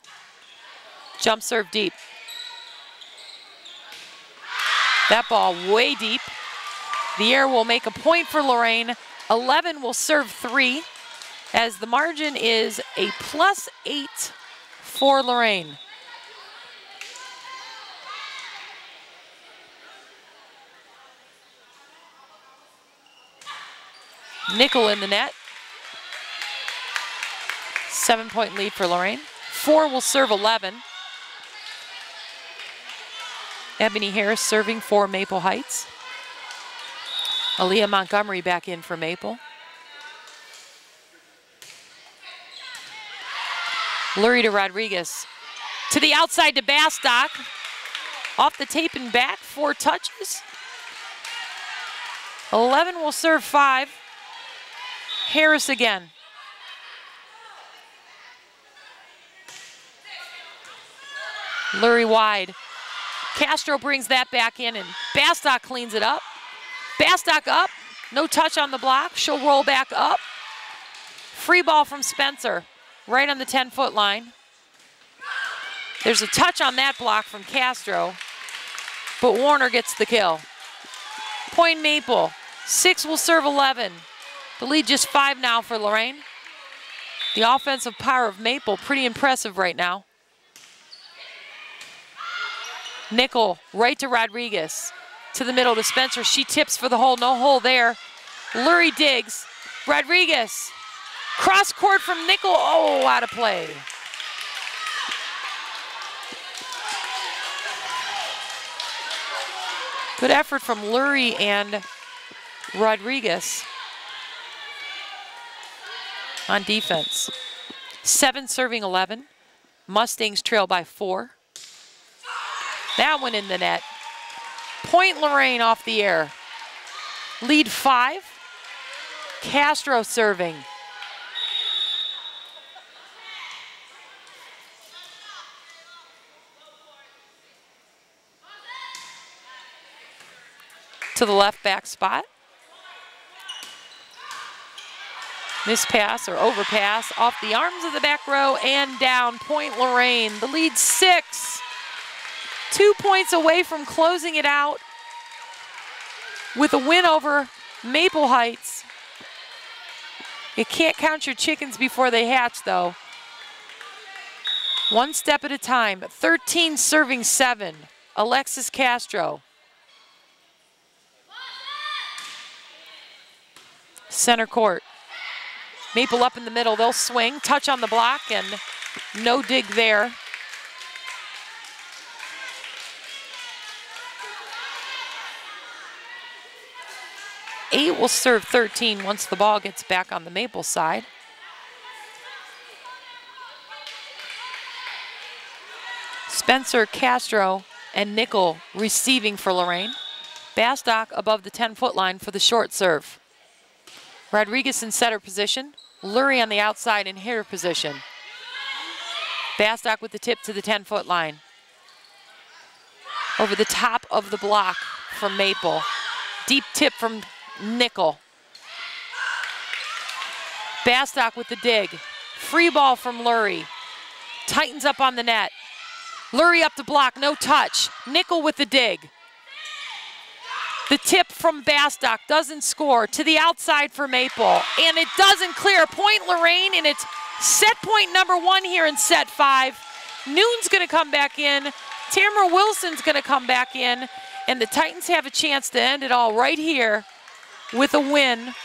Jump serve deep. That ball way deep. The air will make a point for Lorain. 11 will serve 3. As the margin is a +8 for Lorain. Nickel in the net. 7-point lead for Lorain. 4 will serve 11. Ebony Harris serving for Maple Heights. Aaliyah Montgomery back in for Maple. Lurie to Rodriguez. To the outside to Bastock. Off the tape and back, 4 touches. 11 will serve 5. Harris again. Lurie wide. Castro brings that back in, and Bastock cleans it up. Bastock up. No touch on the block. She'll roll back up. Free ball from Spencer. Right on the 10-foot line. There's a touch on that block from Castro, but Warner gets the kill. Point Maple. 6 will serve 11. The lead just 5 now for Lorain. The offensive power of Maple, pretty impressive right now. Nickel right to Rodriguez. To the middle to Spencer. She tips for the hole. No hole there. Lurie digs. Rodriguez. Cross court from Nickel. Oh, out of play. Good effort from Lurie and Rodriguez on defense. 7 serving 11. Mustangs trail by 4. That one in the net. Point Lorain off the air. Lead 5. Castro serving. To the left back spot. Mispass or overpass off the arms of the back row and down. Point Lorain. The lead 6. 2 points away from closing it out with a win over Maple Heights. You can't count your chickens before they hatch, though. One step at a time. 13 serving 7. Alexis Castro. Center court. Maple up in the middle. They'll swing. Touch on the block and no dig there. Eight will serve 13 once the ball gets back on the Maple side. Spencer, Castro, and Nickel receiving for Lorain. Bastock above the 10-foot line for the short serve. Rodriguez in setter position. Lurie on the outside in hitter position. Bastock with the tip to the 10-foot line. Over the top of the block from Maple. Deep tip from Nickel. Bastock with the dig. Free ball from Lurie. Tightens up on the net. Lurie up the block, no touch. Nickel with the dig. The tip from Bastock doesn't score. To the outside for Maple. And it doesn't clear. Point Lorain, and it's set point number 1 here in set 5. Noon's going to come back in. Tamara Wilson's going to come back in. And the Titans have a chance to end it all right here with a win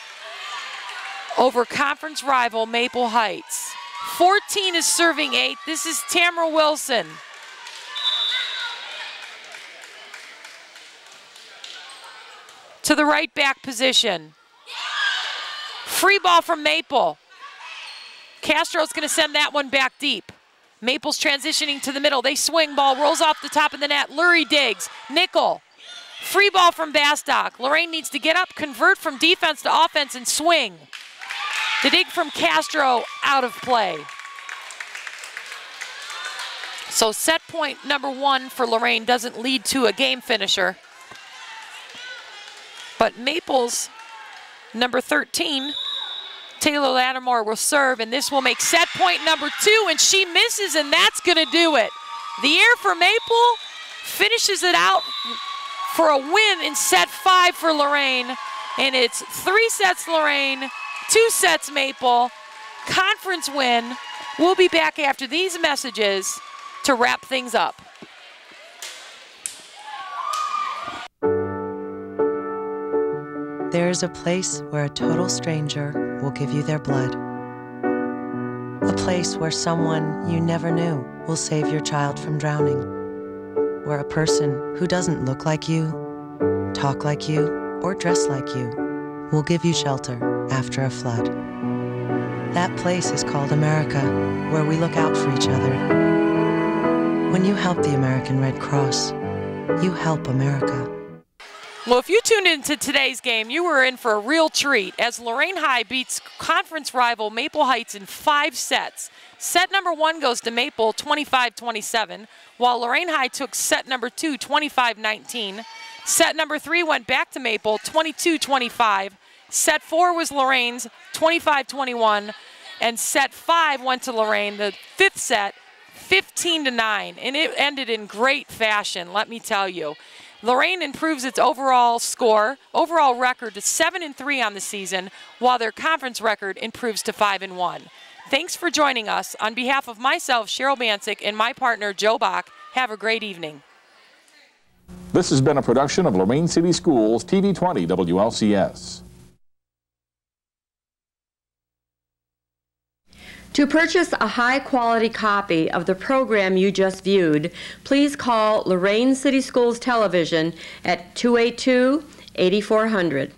over conference rival Maple Heights. 14 is serving 8. This is Tamara Wilson. To the right back position. Free ball from Maple. Castro's going to send that one back deep. Maple's transitioning to the middle. They swing, ball rolls off the top of the net. Lurie digs. Nickel. Free ball from Bastock. Lorain needs to get up, convert from defense to offense, and swing. The dig from Castro out of play. So set point number 1 for Lorain doesn't lead to a game finisher. But Maple's number 13, Taylor Lattimore, will serve, and this will make set point number 2, and she misses, and that's going to do it. The air for Maple finishes it out for a win in set 5 for Lorain, and it's 3 sets Lorain, 2 sets Maple. Conference win. We'll be back after these messages to wrap things up. There is a place where a total stranger will give you their blood. A place where someone you never knew will save your child from drowning. Where a person who doesn't look like you, talk like you, or dress like you will give you shelter after a flood. That place is called America, where we look out for each other. When you help the American Red Cross, you help America. Well, if you tuned into today's game, you were in for a real treat as Lorain High beats conference rival Maple Heights in 5 sets. Set number 1 goes to Maple, 25-27, while Lorain High took set number 2, 25-19. Set number 3 went back to Maple, 22-25. Set 4 was Lorain's, 25-21, and set 5 went to Lorain, the 5th set, 15-9, and it ended in great fashion, let me tell you. Lorain improves its overall record to 7-3 on the season, while their conference record improves to 5-1. Thanks for joining us. On behalf of myself, Cheryl Bancic, and my partner, Joe Bach, have a great evening. This has been a production of Lorain City Schools TV 20 WLCS. To purchase a high-quality copy of the program you just viewed, please call Lorain City Schools Television at 282-8400.